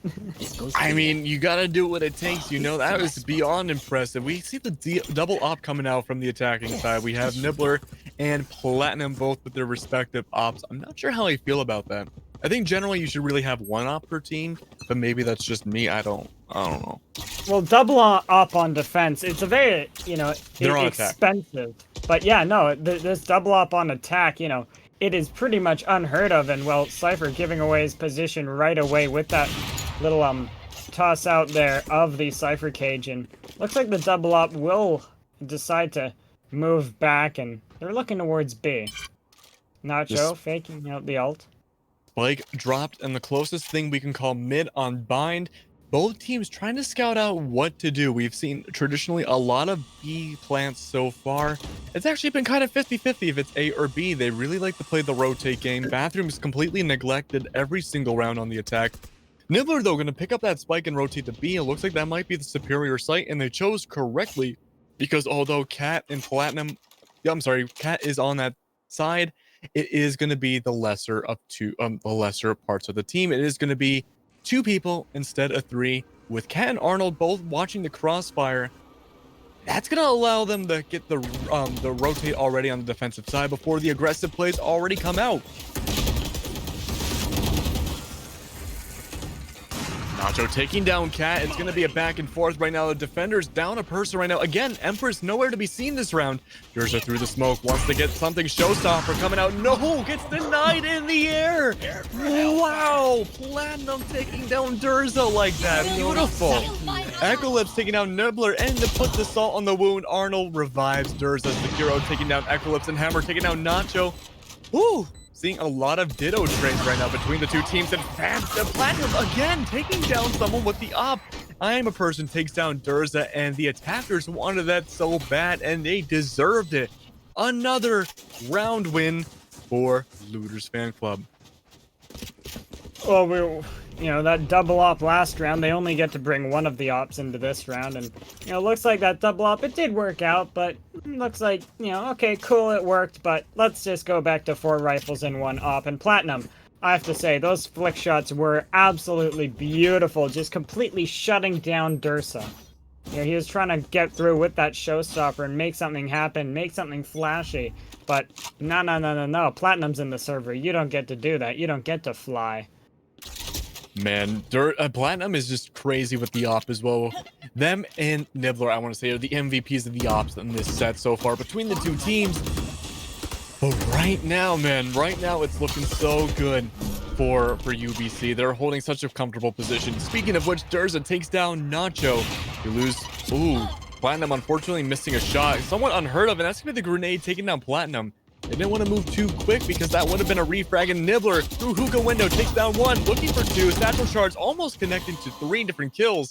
I mean, you got to do what it takes. That was beyond impressive. We see the double op coming out from the attacking side. We have Nibbler and Platinum both with their respective ops. I'm not sure how I feel about that. I think generally you should really have one op per team, but maybe that's just me. I don't know. Well, double op on defense, it's a very, They're on attack. expensive. But yeah, no, this double op on attack, it is pretty much unheard of. And well, Cypher giving away his position right away with that little toss out there of the Cypher cage. And looks like the double op will decide to move back, and they're looking towards B. Nacho faking out the ult. Spike dropped, and the closest thing we can call mid on bind. Both teams trying to scout out what to do. We've seen traditionally a lot of B plants so far. It's actually been kind of 50-50 if it's A or B. They really like to play the rotate game. Bathroom's completely neglected every single round on the attack. Nibbler, though, going to pick up that spike and rotate to B. It looks like that might be the superior site, and they chose correctly because although Cat and Platinum, Cat is on that side, it is going to be the lesser of the lesser parts of the team. It is going to be 2 people instead of 3, with Cat and Arnold both watching the crossfire. That's going to allow them to get the rotate already on the defensive side before the aggressive plays already come out. Nacho taking down Cat. It's going to be a back and forth right now. The defender's down a person right now. Again, Empress nowhere to be seen this round. Durza through the smoke, wants to get something. Showstopper coming out. No, gets denied in the air. Wow, Platinum taking down Durza like that. Beautiful. Eclipse taking down Nibbler, and to put the salt on the wound, Arnold revives Durza. Sekiro taking down Eclipse, and Hammer taking down Nacho. Ooh. Seeing a lot of Ditto trades right now between the 2 teams, and Platinum again taking down someone with the op. I Am a Person takes down Durza, and the attackers wanted that so bad, and they deserved it. Another round win for Looter's Fan Club. Well, that double op last round, they only get to bring one of the ops into this round, and looks like that double op, it did work out, but looks like, okay, cool, it worked, but let's just go back to 4 rifles and 1 op. And Platinum, I have to say, those flick shots were absolutely beautiful, just completely shutting down Dursa. He was trying to get through with that showstopper and make something happen, make something flashy, but no, Platinum's in the server. You don't get to do that. You don't get to fly. Man, Platinum is just crazy with the op as well. Them and Nibbler, I want to say, are the MVPs of the ops in this set so far between the 2 teams. But right now, man, it's looking so good for UBC. They're holding such a comfortable position. Speaking of which, Durza takes down Nacho. You lose. Ooh, Platinum unfortunately missing a shot. Somewhat unheard of, and that's going to be the grenade taking down Platinum. They didn't want to move too quick because that would have been a refrag, and Nibbler through hookah window takes down 1, looking for 2. Satchel Shards almost connecting to 3 different kills.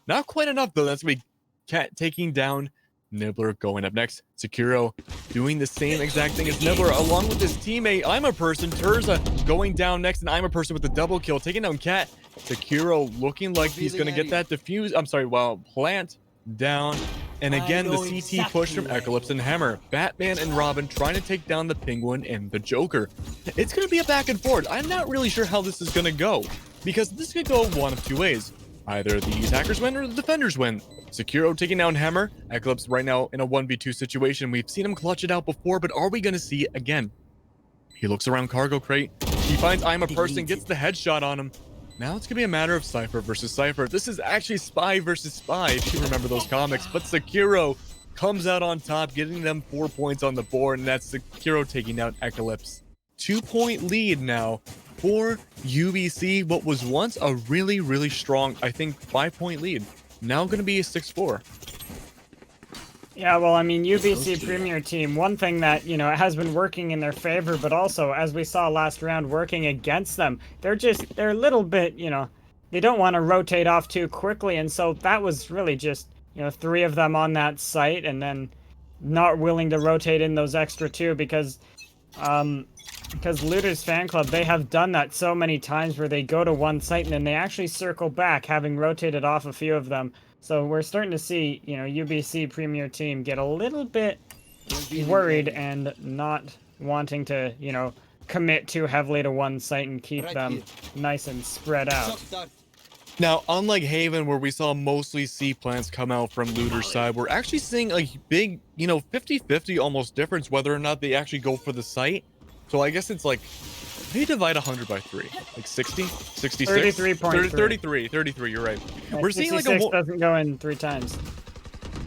Not quite enough though. That's going to be Cat taking down Nibbler. Going up next, Sekiro doing the same exact thing as Nibbler along with his teammate I'm a Person. Turza going down next, and I'm a Person with the double kill taking down Cat. Sekiro looking like he's going to get that defuse. Plant down. And again, the CT push from Eclipse and Hammer. Batman and Robin trying to take down the Penguin and the Joker. It's going to be a back and forth. I'm not really sure how this is going to go, because this could go one of 2 ways. Either the attackers win or the defenders win. Sekiro taking down Hammer. Eclipse right now in a 1v2 situation. We've seen him clutch it out before, but are we going to see it again? He looks around cargo crate. He finds I'm a Person, gets the headshot on him. Now it's going to be a matter of Cypher versus Cypher. This is actually Spy versus Spy, if you remember those comics. But Sekiro comes out on top, getting them 4 points on the board, and that's Sekiro taking out Eclipse. 2-point lead now for UBC. What was once a really, really strong, I think, 5-point lead. Now going to be a 6-4. Yeah, well, I mean, UBC Premier Team, one thing that, has been working in their favor, but also, as we saw last round, working against them. They're a little bit, they don't want to rotate off too quickly, and so that was really just, 3 of them on that site, and then not willing to rotate in those extra 2, because Looter's Fan Club, they have done that so many times where they go to one site, and then they actually circle back, having rotated off a few of them. So we're starting to see, UBC Premier Team get a little bit worried and not wanting to, commit too heavily to one site and keep them nice and spread out. Now, unlike Haven, where we saw mostly C plants come out from Looter's side, we're actually seeing a big, 50-50 almost difference whether or not they actually go for the site. So I guess it's like They divide 100 by 3, like 60, 66, 33.3. 33. You're right. We're seeing like a 66 doesn't go in 3 times.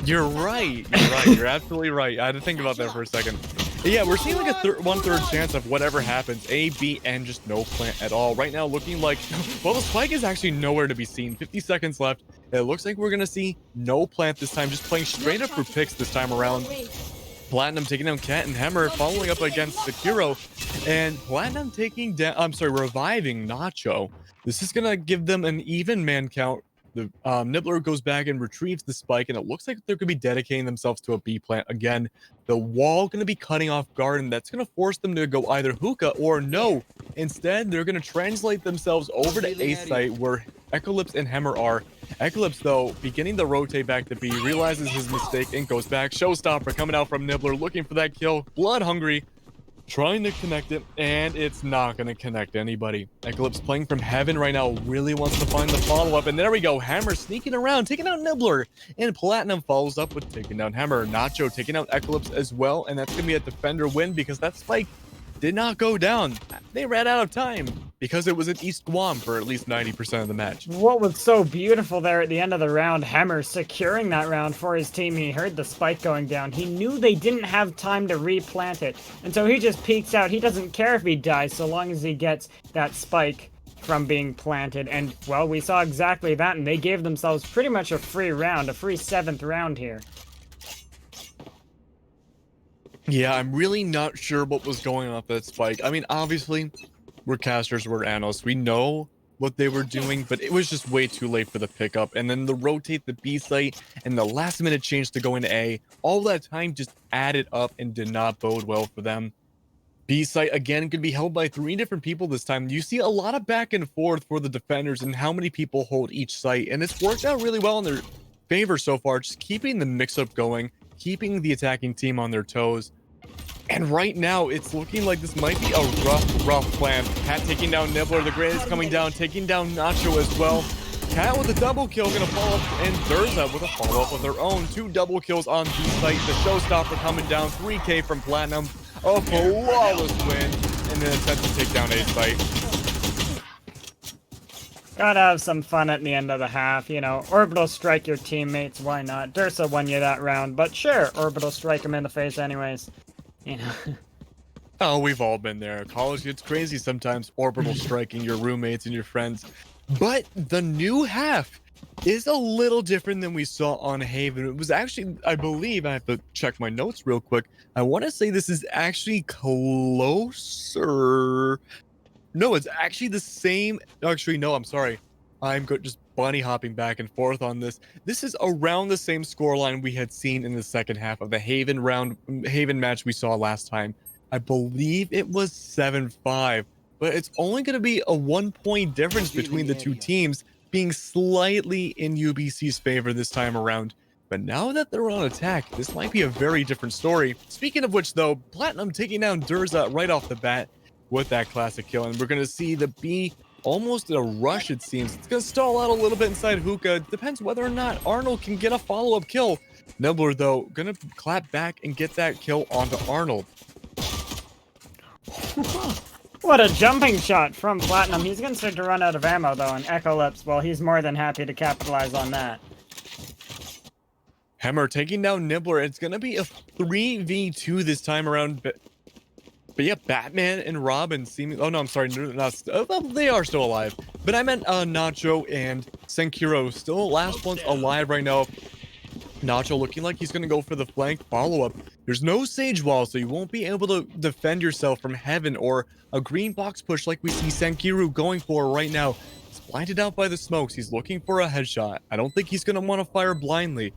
You're right. You're absolutely right. I had to think about that for a second. Yeah, we're seeing like a 1/3 chance of whatever happens. A, B, and just no plant at all. Right now, looking like, well, the spike is actually nowhere to be seen. 50 seconds left. It looks like we're gonna see no plant this time, just playing straight up for picks this time around. Platinum taking down Cat and Hammer, following up against Sekiro, and Platinum taking down, reviving Nacho. This is gonna give them an even man count. The Nibbler goes back and retrieves the spike, and it looks like they're gonna be dedicating themselves to a B plant again. The wall gonna be cutting off Garden. That's gonna force them to go either hookah or no. Instead, they're gonna translate themselves over to A site where Eclipse and Hammer are. Eclipse, though, beginning to rotate back to B, realizes his mistake and goes back. Showstopper coming out from Nibbler, looking for that kill. Blood hungry, trying to connect it, and it's not going to connect anybody. Eclipse playing from heaven right now, really wants to find the follow-up, and there we go. Hammer sneaking around, taking out Nibbler, and Platinum follows up with taking down Hammer. Nacho taking out Eclipse as well, and that's going to be a defender win because that spike did not go down. They ran out of time because it was in East Guam for at least 90% of the match. What was so beautiful there at the end of the round, Hammer securing that round for his team. He heard the spike going down. He knew they didn't have time to replant it. And so he just peeks out. He doesn't care if he dies so long as he gets that spike from being planted. And, well, we saw exactly that, and they gave themselves pretty much a free round, a free 7th round here. Yeah, I'm really not sure what was going on with that spike. I mean, obviously, we're casters, we're analysts. We know what they were doing, but it was just way too late for the pickup. And then the rotate the B site and the last minute change to go into A, all that time just added up and did not bode well for them. B site, again, could be held by 3 different people this time. You see a lot of back and forth for the defenders and how many people hold each site. And it's worked out really well in their favor so far, just keeping the mix-up going, keeping the attacking team on their toes. And right now, it's looking like this might be a rough plan. Cat taking down Nibbler, the Great is coming down, taking down Nacho as well. Cat with a double kill, gonna follow up, and Durza with a follow-up of their own. 2 double kills on B site. The Showstopper coming down, 3K from Platinum. A flawless win, and an attempt to take down A site. Gotta have some fun at the end of the half, you know. Orbital strike your teammates, why not? Dursa won you that round, but sure, orbital strike him in the face anyways. You know. Oh, we've all been there. College gets crazy sometimes, orbital striking your roommates and your friends. But the new half is a little different than we saw on Haven. It was actually, I believe, I have to check my notes real quick. I want to say this is actually closer. No, it's actually the same. Actually, no, I'm sorry. I'm just bunny hopping back and forth on this. This is around the same scoreline we had seen in the second half of the Haven match we saw last time. I believe it was 7-5, but it's only going to be a 1-point difference between the two teams, being slightly in UBC's favor this time around. But now that they're on attack, this might be a very different story. Speaking of which, though, Platinum taking down Durza right off the bat with that classic kill, and we're going to see the B almost in a rush, it seems. It's going to stall out a little bit inside Hookah. It depends whether or not Arnold can get a follow-up kill. Nibbler, though, going to clap back and get that kill onto Arnold. What a jumping shot from Platinum. He's going to start to run out of ammo, though, and Eclipse, well, he's more than happy to capitalize on that. Hammer taking down Nibbler. It's going to be a 3v2 this time around. But yeah, Batman and Robin seeming... Oh, no, I'm sorry. They are still alive. But I meant Nacho and Senkiro. Still last one's alive right now. Nacho looking like he's going to go for the flank follow-up. There's no Sage Wall, so you won't be able to defend yourself from Heaven or a green box push like we see Senkiro going for right now. He's blinded out by the smokes. He's looking for a headshot. I don't think he's going to want to fire blindly.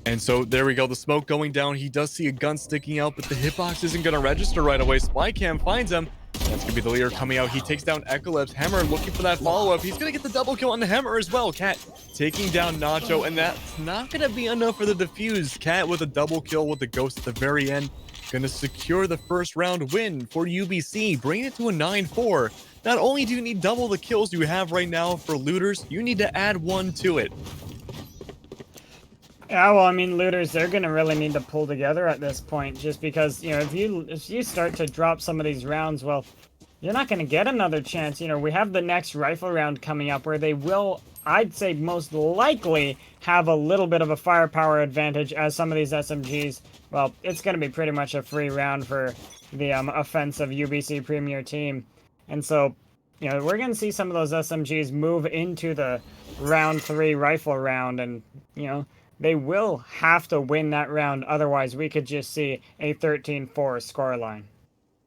And so there we go, the smoke going down. He does see a gun sticking out, but the hitbox isn't going to register right away. Spycam finds him. That's going to be the leader coming out. He takes down Eclipse. Hammer looking for that follow-up. He's going to get the double kill on the Hammer as well. Cat taking down Nacho, and that's not going to be enough for the defuse. Cat with a double kill with the ghost at the very end. Going to secure the first round win for UBC, bringing it to a 9-4. Not only do you need double the kills you have right now for looters, you need to add 1 to it. Yeah, well, I mean, looters, they're going to really need to pull together at this point, just because, you know, if you start to drop some of these rounds, well, you're not going to get another chance. You know, we have the next rifle round coming up where they will, I'd say most likely, have a little bit of a firepower advantage, as some of these SMGs, well, it's going to be pretty much a free round for the offensive UBC Premier team. And so, you know, we're going to see some of those SMGs move into the round 3 rifle round, and, you know, they will have to win that round, otherwise we could just see a 13-4 scoreline.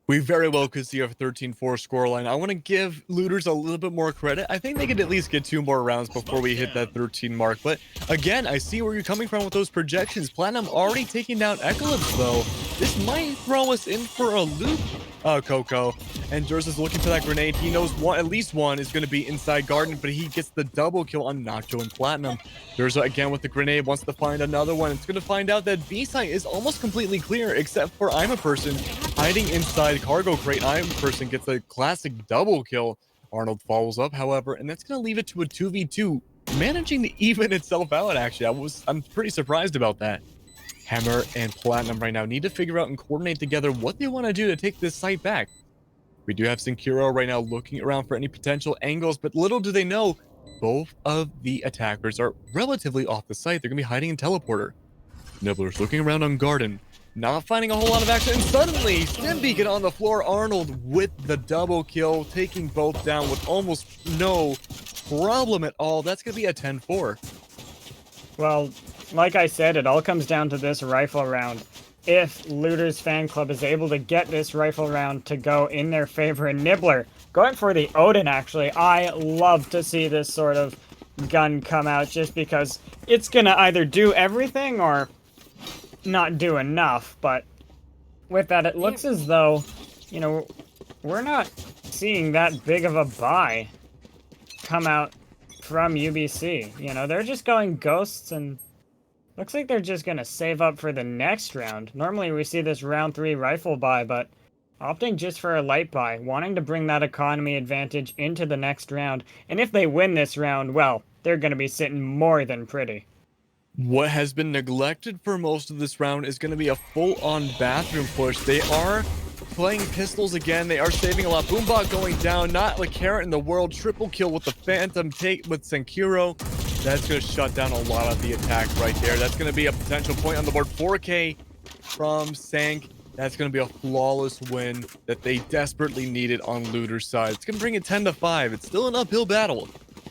We very well could see a 13-4 scoreline. I want to give Looters a little bit more credit. I think they could at least get 2 more rounds before we hit that 13 mark. But again, I see where you're coming from with those projections. Platinum already taking down Eclipse, though. This might throw us in for a loop, Coco. And Durs is looking for that grenade. He knows at least one is going to be inside Garden, but he gets the double kill on Nacho and Platinum. Durs again with the grenade, wants to find another one. It's going to find out that B site is almost completely clear, except for I'm a person hiding inside cargo crate. I'm a person gets a classic double kill. Arnold follows up, however, and that's going to leave it to a 2v2, managing to even itself out. Actually, I'm pretty surprised about that. Hammer and Platinum right now need to figure out and coordinate together what they want to do to take this site back. We do have Senkiro right now looking around for any potential angles, but little do they know, both of the attackers are relatively off the site. They're going to be hiding in Teleporter. Nibbler's looking around on Garden, not finding a whole lot of action, and suddenly Stimbeacon on the floor. Arnold with the double kill, taking both down with almost no problem at all. That's going to be a 10-4. Well, like I said, it all comes down to this rifle round. If Looter's fan club is able to get this rifle round to go in their favor, and Nibbler going for the Odin, actually, I love to see this sort of gun come out, just because it's gonna either do everything or not do enough. But with that, it looks as though, you know, we're not seeing that big of a buy come out from UBC. You know, they're just going ghosts, and looks like they're just going to save up for the next round. Normally we see this round 3 rifle buy, but opting just for a light buy, wanting to bring that economy advantage into the next round. And if they win this round, well, they're going to be sitting more than pretty. What has been neglected for most of this round is going to be a full-on bathroom push. They are playing pistols again. They are saving a lot. Boombot going down. Not a carrot in the world. Triple kill with the Phantom take with Senkiro. That's going to shut down a lot of the attack right there. That's going to be a potential point on the board. 4K from Sank. That's going to be a flawless win that they desperately needed on Looter's side. It's going to bring it 10-5. It's still an uphill battle.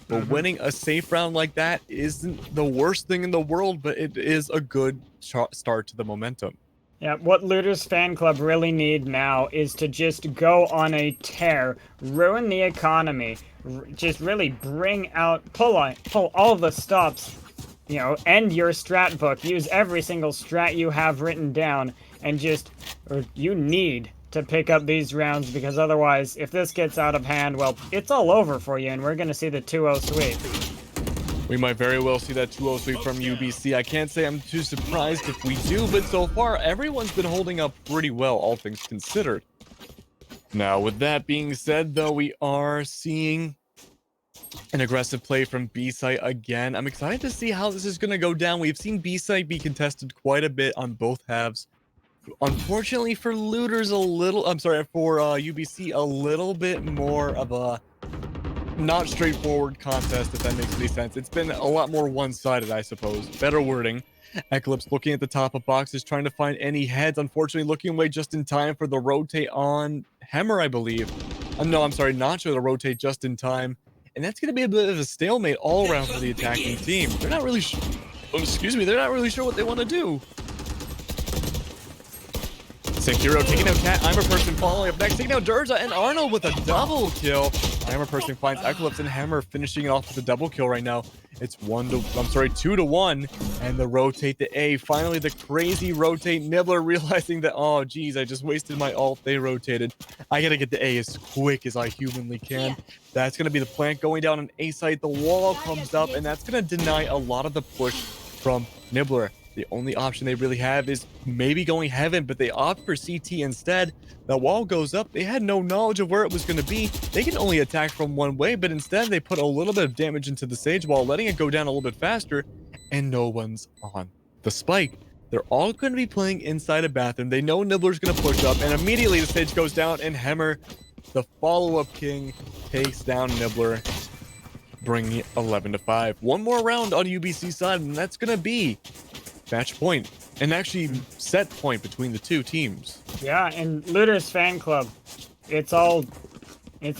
But winning a safe round like that isn't the worst thing in the world, but it is a good start to the momentum. Yeah, what Looter's fan club really need now is to just go on a tear, ruin the economy, just really bring out, pull all the stops, you know, end your strat book, use every single strat you have written down, and just, you need to pick up these rounds, because otherwise, if this gets out of hand, well, it's all over for you, and we're going to see the 2-0 sweep. We might very well see that 2-0 sweep from UBC. I can't say I'm too surprised if we do, but so far, everyone's been holding up pretty well, all things considered. Now, with that being said, though, we are seeing an aggressive play from B-site again. I'm excited to see how this is going to go down. We've seen B-site be contested quite a bit on both halves. Unfortunately for Looters, for UBC, a little bit more of a not straightforward contest, if that makes any sense. It's been a lot more one-sided, I suppose. Better wording. Eclipse looking at the top of boxes, trying to find any heads. Unfortunately, looking away just in time for the rotate on Hammer, I believe. No, I'm sorry, Nacho to rotate just in time. And that's going to be a bit of a stalemate all around for the attacking team. They're not really they're not really sure what they want to do. Senkiro taking out Cat. I'm a person following up next, taking out Durza and Arnold with a double kill. I'm a person finds Eclipse and Hammer finishing it off with a double kill right now. It's 2-1, and the rotate the A. Finally, the crazy rotate. Nibbler realizing that, oh, geez, I just wasted my ult. They rotated. I gotta get the A as quick as I humanly can. That's gonna be the plant going down on A site. The wall comes up, and that's gonna deny a lot of the push from Nibbler. The only option they really have is maybe going Heaven, but they opt for CT instead. The wall goes up. They had no knowledge of where it was going to be. They can only attack from one way, but instead they put a little bit of damage into the Sage wall, letting it go down a little bit faster, and no one's on the spike. They're all going to be playing inside a bathroom. They know Nibbler's going to push up, and immediately the Sage goes down, and Hammer the follow-up king, takes down Nibbler, bringing it 11-5. One more round on UBC side, and that's going to be match point, and actually set point between the two teams. Yeah, and Lootre's fan club, it's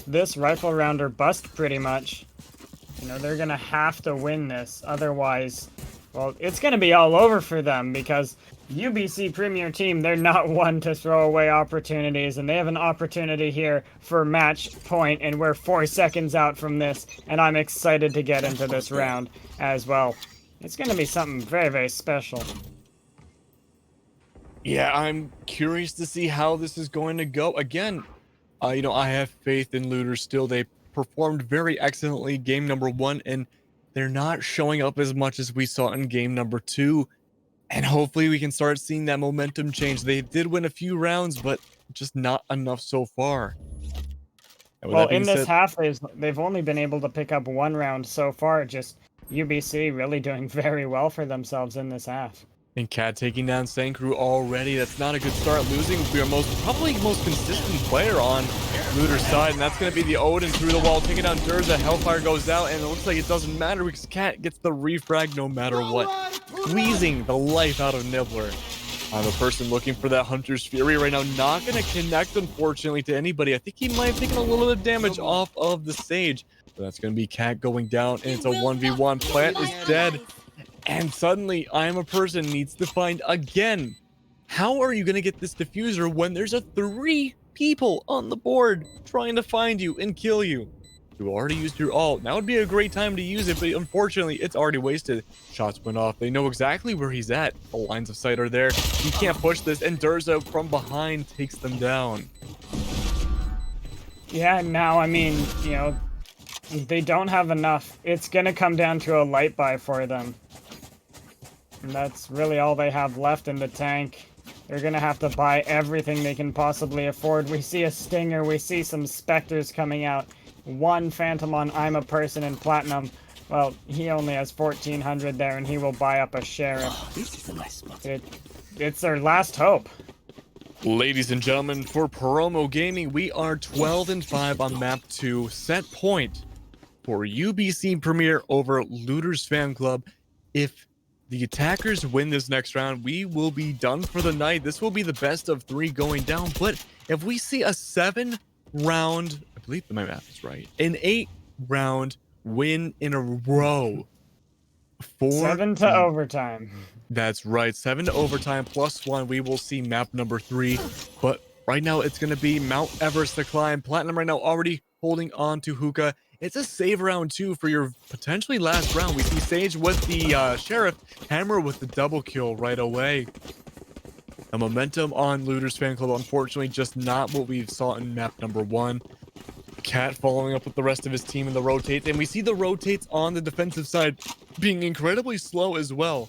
this rifle round or bust pretty much. You know, they're gonna have to win this, otherwise, well, it's gonna be all over for them, because UBC Premier Team, they're not one to throw away opportunities, and they have an opportunity here for match point, and we're 4 seconds out from this, and I'm excited to get into this round as well. It's gonna be something very, very special. Yeah, I'm curious to see how this is going to go. Again, you know, I have faith in Lootre still. They performed very excellently game number 1, and they're not showing up as much as we saw in game number 2. And hopefully we can start seeing that momentum change. They did win a few rounds, but just not enough so far. Well, in this half, they've only been able to pick up 1 round so far. Just UBC really doing very well for themselves in this half. And Cat taking down Sankru already. That's not a good start. Losing your probably most consistent player on Looter's side, and that's going to be the Odin through the wall, taking down Durza. Hellfire goes out, and it looks like it doesn't matter because Cat gets the refrag no matter what, squeezing the life out of Nibbler. I'm a person looking for that Hunter's Fury right now. Not going to connect, unfortunately, to anybody. I think he might have taken a little bit of damage off of the stage. But that's going to be Cat going down, and it's a 1v1. Plant is dead. And suddenly, I Am a Person needs to find again. How are you going to get this diffuser when there's 3 people on the board trying to find you and kill you? You already used your ult. Now would be a great time to use it, but unfortunately, it's already wasted. Shots went off. They know exactly where he's at. The lines of sight are there. He can't push this, and Durza from behind takes them down. Yeah, now, I mean, you know, they don't have enough. It's going to come down to a light buy for them. And that's really all they have left in the tank. They're gonna have to buy everything they can possibly afford. We see a Stinger, we see some Spectres coming out. 1 Phantom on I'm a Person in Platinum. Well, he only has 1,400 there, and he will buy up a Sheriff. Oh, this is a nice spot. It's their last hope. Ladies and gentlemen, for Promo Gaming, we are 12-5 on map 2. Set point for UBC Premier over Looter's Fan Club. If the attackers win this next round, we will be done for the night. This will be the best of 3 going down. But if we see a 7-round, I believe my math is right, an 8-round win in a row. 7 to overtime. That's right, 7 to overtime +1. We will see map number 3. But right now, it's going to be Mount Everest to climb. Platinum right now already holding on to Hookah. It's a save round 2 for your potentially last round. We see Sage with the Sheriff, Hammer with the double kill right away. The momentum on Looter's Fan Club, unfortunately, just not what we saw in map number 1. Cat following up with the rest of his team in the rotates, and we see the rotates on the defensive side being incredibly slow as well.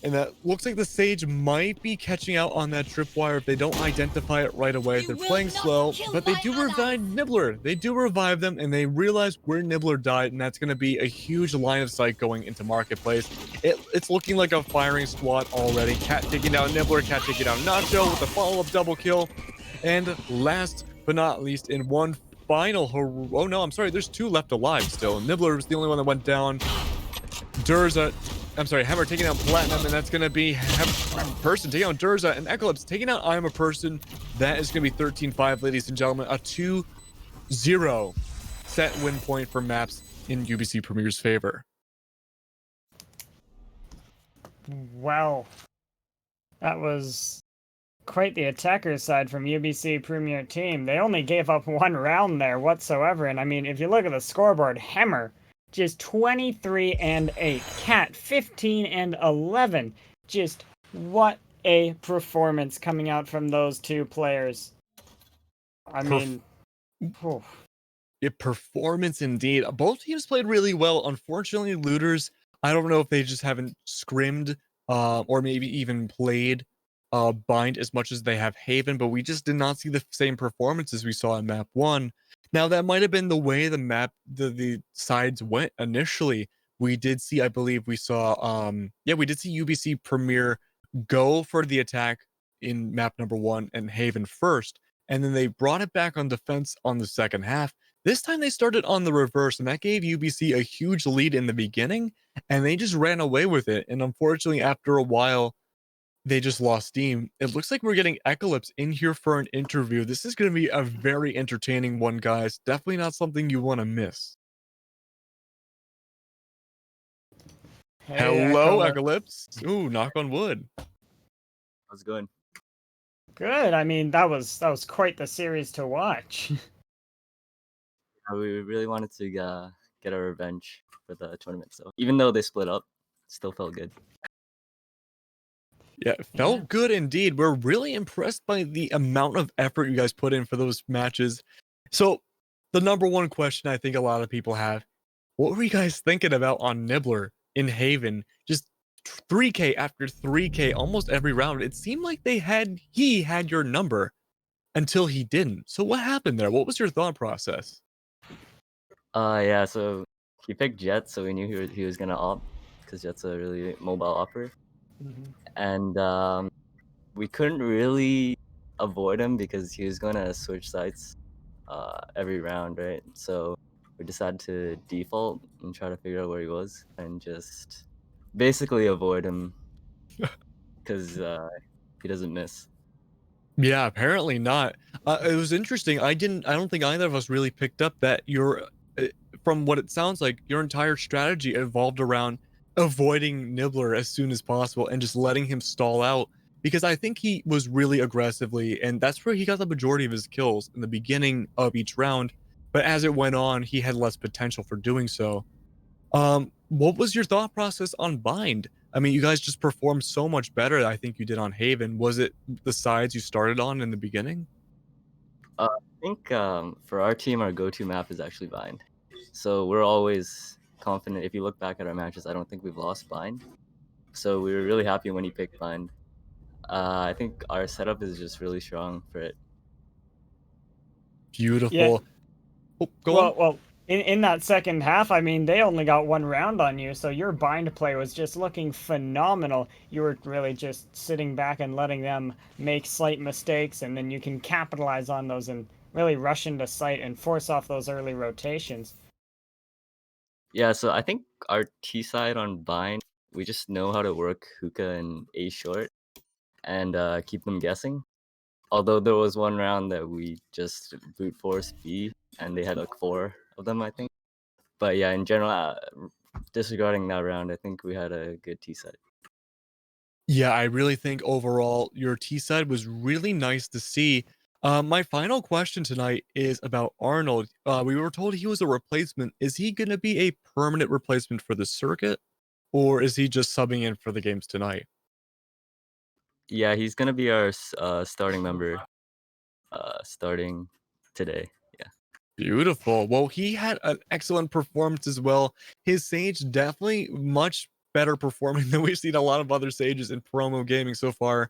And that looks like the Sage might be catching out on that tripwire if they don't identify it right away. They're playing slow, but they do revive Nibbler. They do revive them, and they realize where Nibbler died, and that's going to be a huge line of sight going into Marketplace. It's looking like a firing squad already. Cat taking down Nibbler, Cat taking down Nacho with a follow-up double kill. And last but not least, in one final... Oh, no, I'm sorry. There's 2 left alive still. Nibbler was the only one that went down. Durza... I'm sorry, Hammer taking out Platinum, and that's going to be Person taking out Durza, and Eclipse taking out I Am a Person. That is going to be 13-5, ladies and gentlemen. A 2-0 set win point for maps in UBC Premier's favor. Well, that was quite the attacker side from UBC Premier Team. They only gave up 1 round there whatsoever, and I mean, if you look at the scoreboard, Hammer just 23 and 8. Cat 15 and 11. Just what a performance coming out from those 2 players. I mean, performance indeed. Both teams played really well. Unfortunately, Looters, I don't know if they just haven't scrimmed or maybe even played Bind as much as they have Haven, but we just did not see the same performances we saw in map 1. Now, that might have been the way the map, the sides went initially. We did see, I believe we saw, we did see UBC Premier go for the attack in map number 1 and Haven first. and then they brought it back on defense on the second half. This time they started on the reverse, and that gave UBC a huge lead in the beginning, and they just ran away with it. And unfortunately, after a while, they just lost steam. It looks like we're getting Eclipse in here for an interview. This is going to be a very entertaining one, guys. Definitely not something you want to miss. Hey, Hello, Eclipse. Ooh, knock on wood. How's it going? Good. I mean, that was quite the series to watch. We really wanted to get our revenge for the tournament. So even though they split up, it still felt good. Yeah, it felt good indeed. We're really impressed by the amount of effort you guys put in for those matches. So the number one question I think a lot of people have, what were you guys thinking about on Nibbler in Haven? Just 3K after 3K almost every round. It seemed like he had your number until he didn't. So what happened there? What was your thought process? Yeah, so he picked Jet, so we knew he was gonna op, because Jet's a really mobile operator. And we couldn't really avoid him because he was gonna switch sites every round, right? So we decided to default and try to figure out where he was and just basically avoid him because he doesn't miss. Yeah, apparently not. It was interesting. I don't think either of us really picked up that from what it sounds like, your entire strategy evolved around avoiding Nibbler as soon as possible and just letting him stall out, because I think he was really aggressively, and that's where he got the majority of his kills in the beginning of each round. But as it went on, he had less potential for doing so. What was your thought process on Bind? I mean, you guys just performed so much better than I think you did on Haven. Was it the sides you started on in the beginning? I think for our team, our go-to map is actually Bind. So we're always confident. If you look back at our matches, I don't think we've lost Bind. So we were really happy when he picked Bind. I think our setup is just really strong for it. Beautiful. Yeah. Oh, go on. Well, in that second half, I mean, they only got one round on you, so your bind play was just looking phenomenal. You were really just sitting back and letting them make slight mistakes, and then you can capitalize on those and really rush into sight and force off those early rotations. Yeah, so I think our T side on Bind, we just know how to work hookah and A short and keep them guessing. Although there was one round that we just brute force B, and they had like 4 of them, I think. But yeah, in general, disregarding that round, I think we had a good T side. Yeah, I really think overall your T side was really nice to see. My final question tonight is about Arnold. We were told he was a replacement. Is he going to be a permanent replacement for the circuit, or is he just subbing in for the games tonight? Yeah, he's gonna be our starting member, starting today. Yeah. Beautiful. Well, he had an excellent performance as well. His Sage definitely much better performing than we've seen a lot of other Sages in promo gaming so far.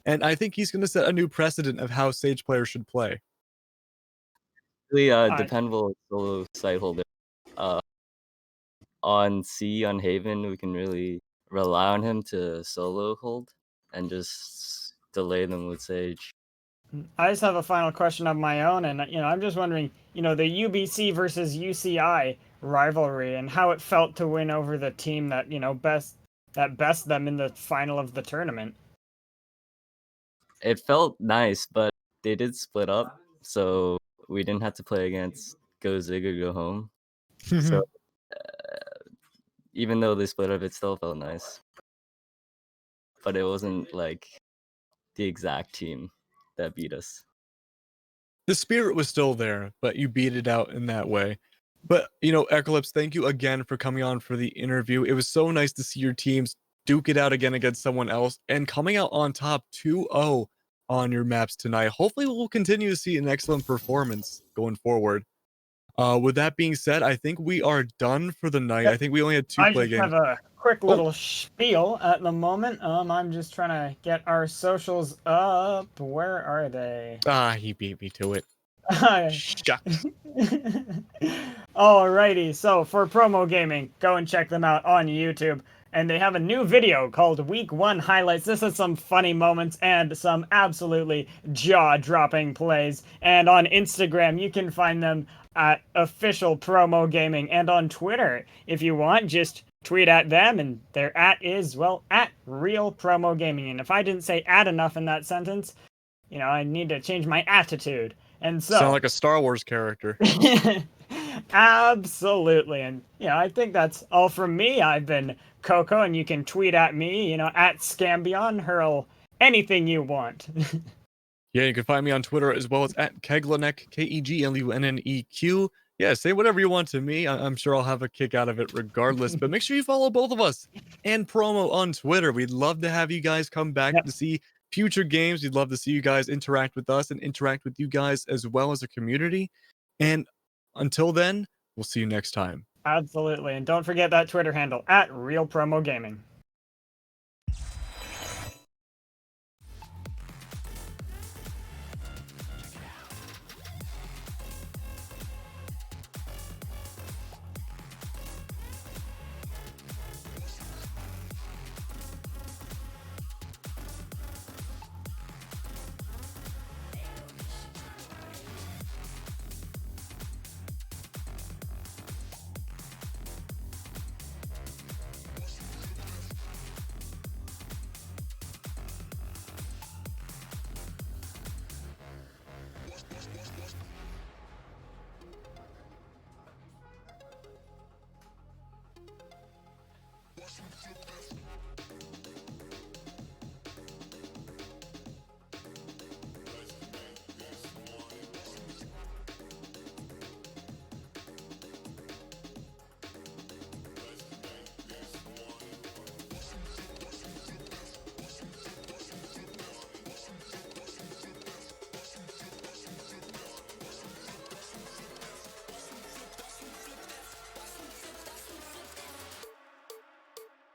And I think he's going to set a new precedent of how Sage players should play. Really dependable solo site holder. On C, on Haven, we can really rely on him to solo hold and just delay them with Sage. I just have a final question of my own, and I'm just wondering, the UBC versus UCI rivalry and how it felt to win over the team that best them in the final of the tournament. It felt nice, but they did split up, so we didn't have to play against Go Zig or Go Home. So even though they split up, it still felt nice. But it wasn't like the exact team that beat us. The spirit was still there, but you beat it out in that way. But, Eclipse, thank you again for coming on for the interview. It was so nice to see your teams duke it out again against someone else and coming out on top 2-0 on your maps tonight. Hopefully, we'll continue to see an excellent performance going forward. With that being said, I think we are done for the night. Yep. I think we only had 2 play games. I just have a quick little spiel at the moment. I'm just trying to get our socials up. Where are they? He beat me to it. Shucks. Alrighty, so for promo gaming, go and check them out on YouTube. and they have a new video called Week 1 Highlights. This has some funny moments and some absolutely jaw-dropping plays. And on Instagram, you can find them at Official Promo Gaming, and on Twitter, if you want, just tweet at them, and their at is, well, at Real Promo Gaming. And if I didn't say at enough in that sentence, you know, I need to change my attitude. And so Sound like a Star Wars character. absolutely. And you know, I think that's all from me. I've been Coco, and you can tweet at me, you know, at Scambion, hurl anything you want. Yeah, you can find me on Twitter as well as at Kegluneck, KEGLUNNEQ. Yeah, say whatever you want to me. I'm sure I'll have a kick out of it regardless. But make sure you follow both of us and Promo on Twitter. We'd love to have you guys come back Yep. to see future games. We'd love to see you guys interact with us and interact with you guys as well as a community. And until then, we'll see you next time. Absolutely. And don't forget that Twitter handle at Real Promo Gaming.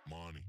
Money.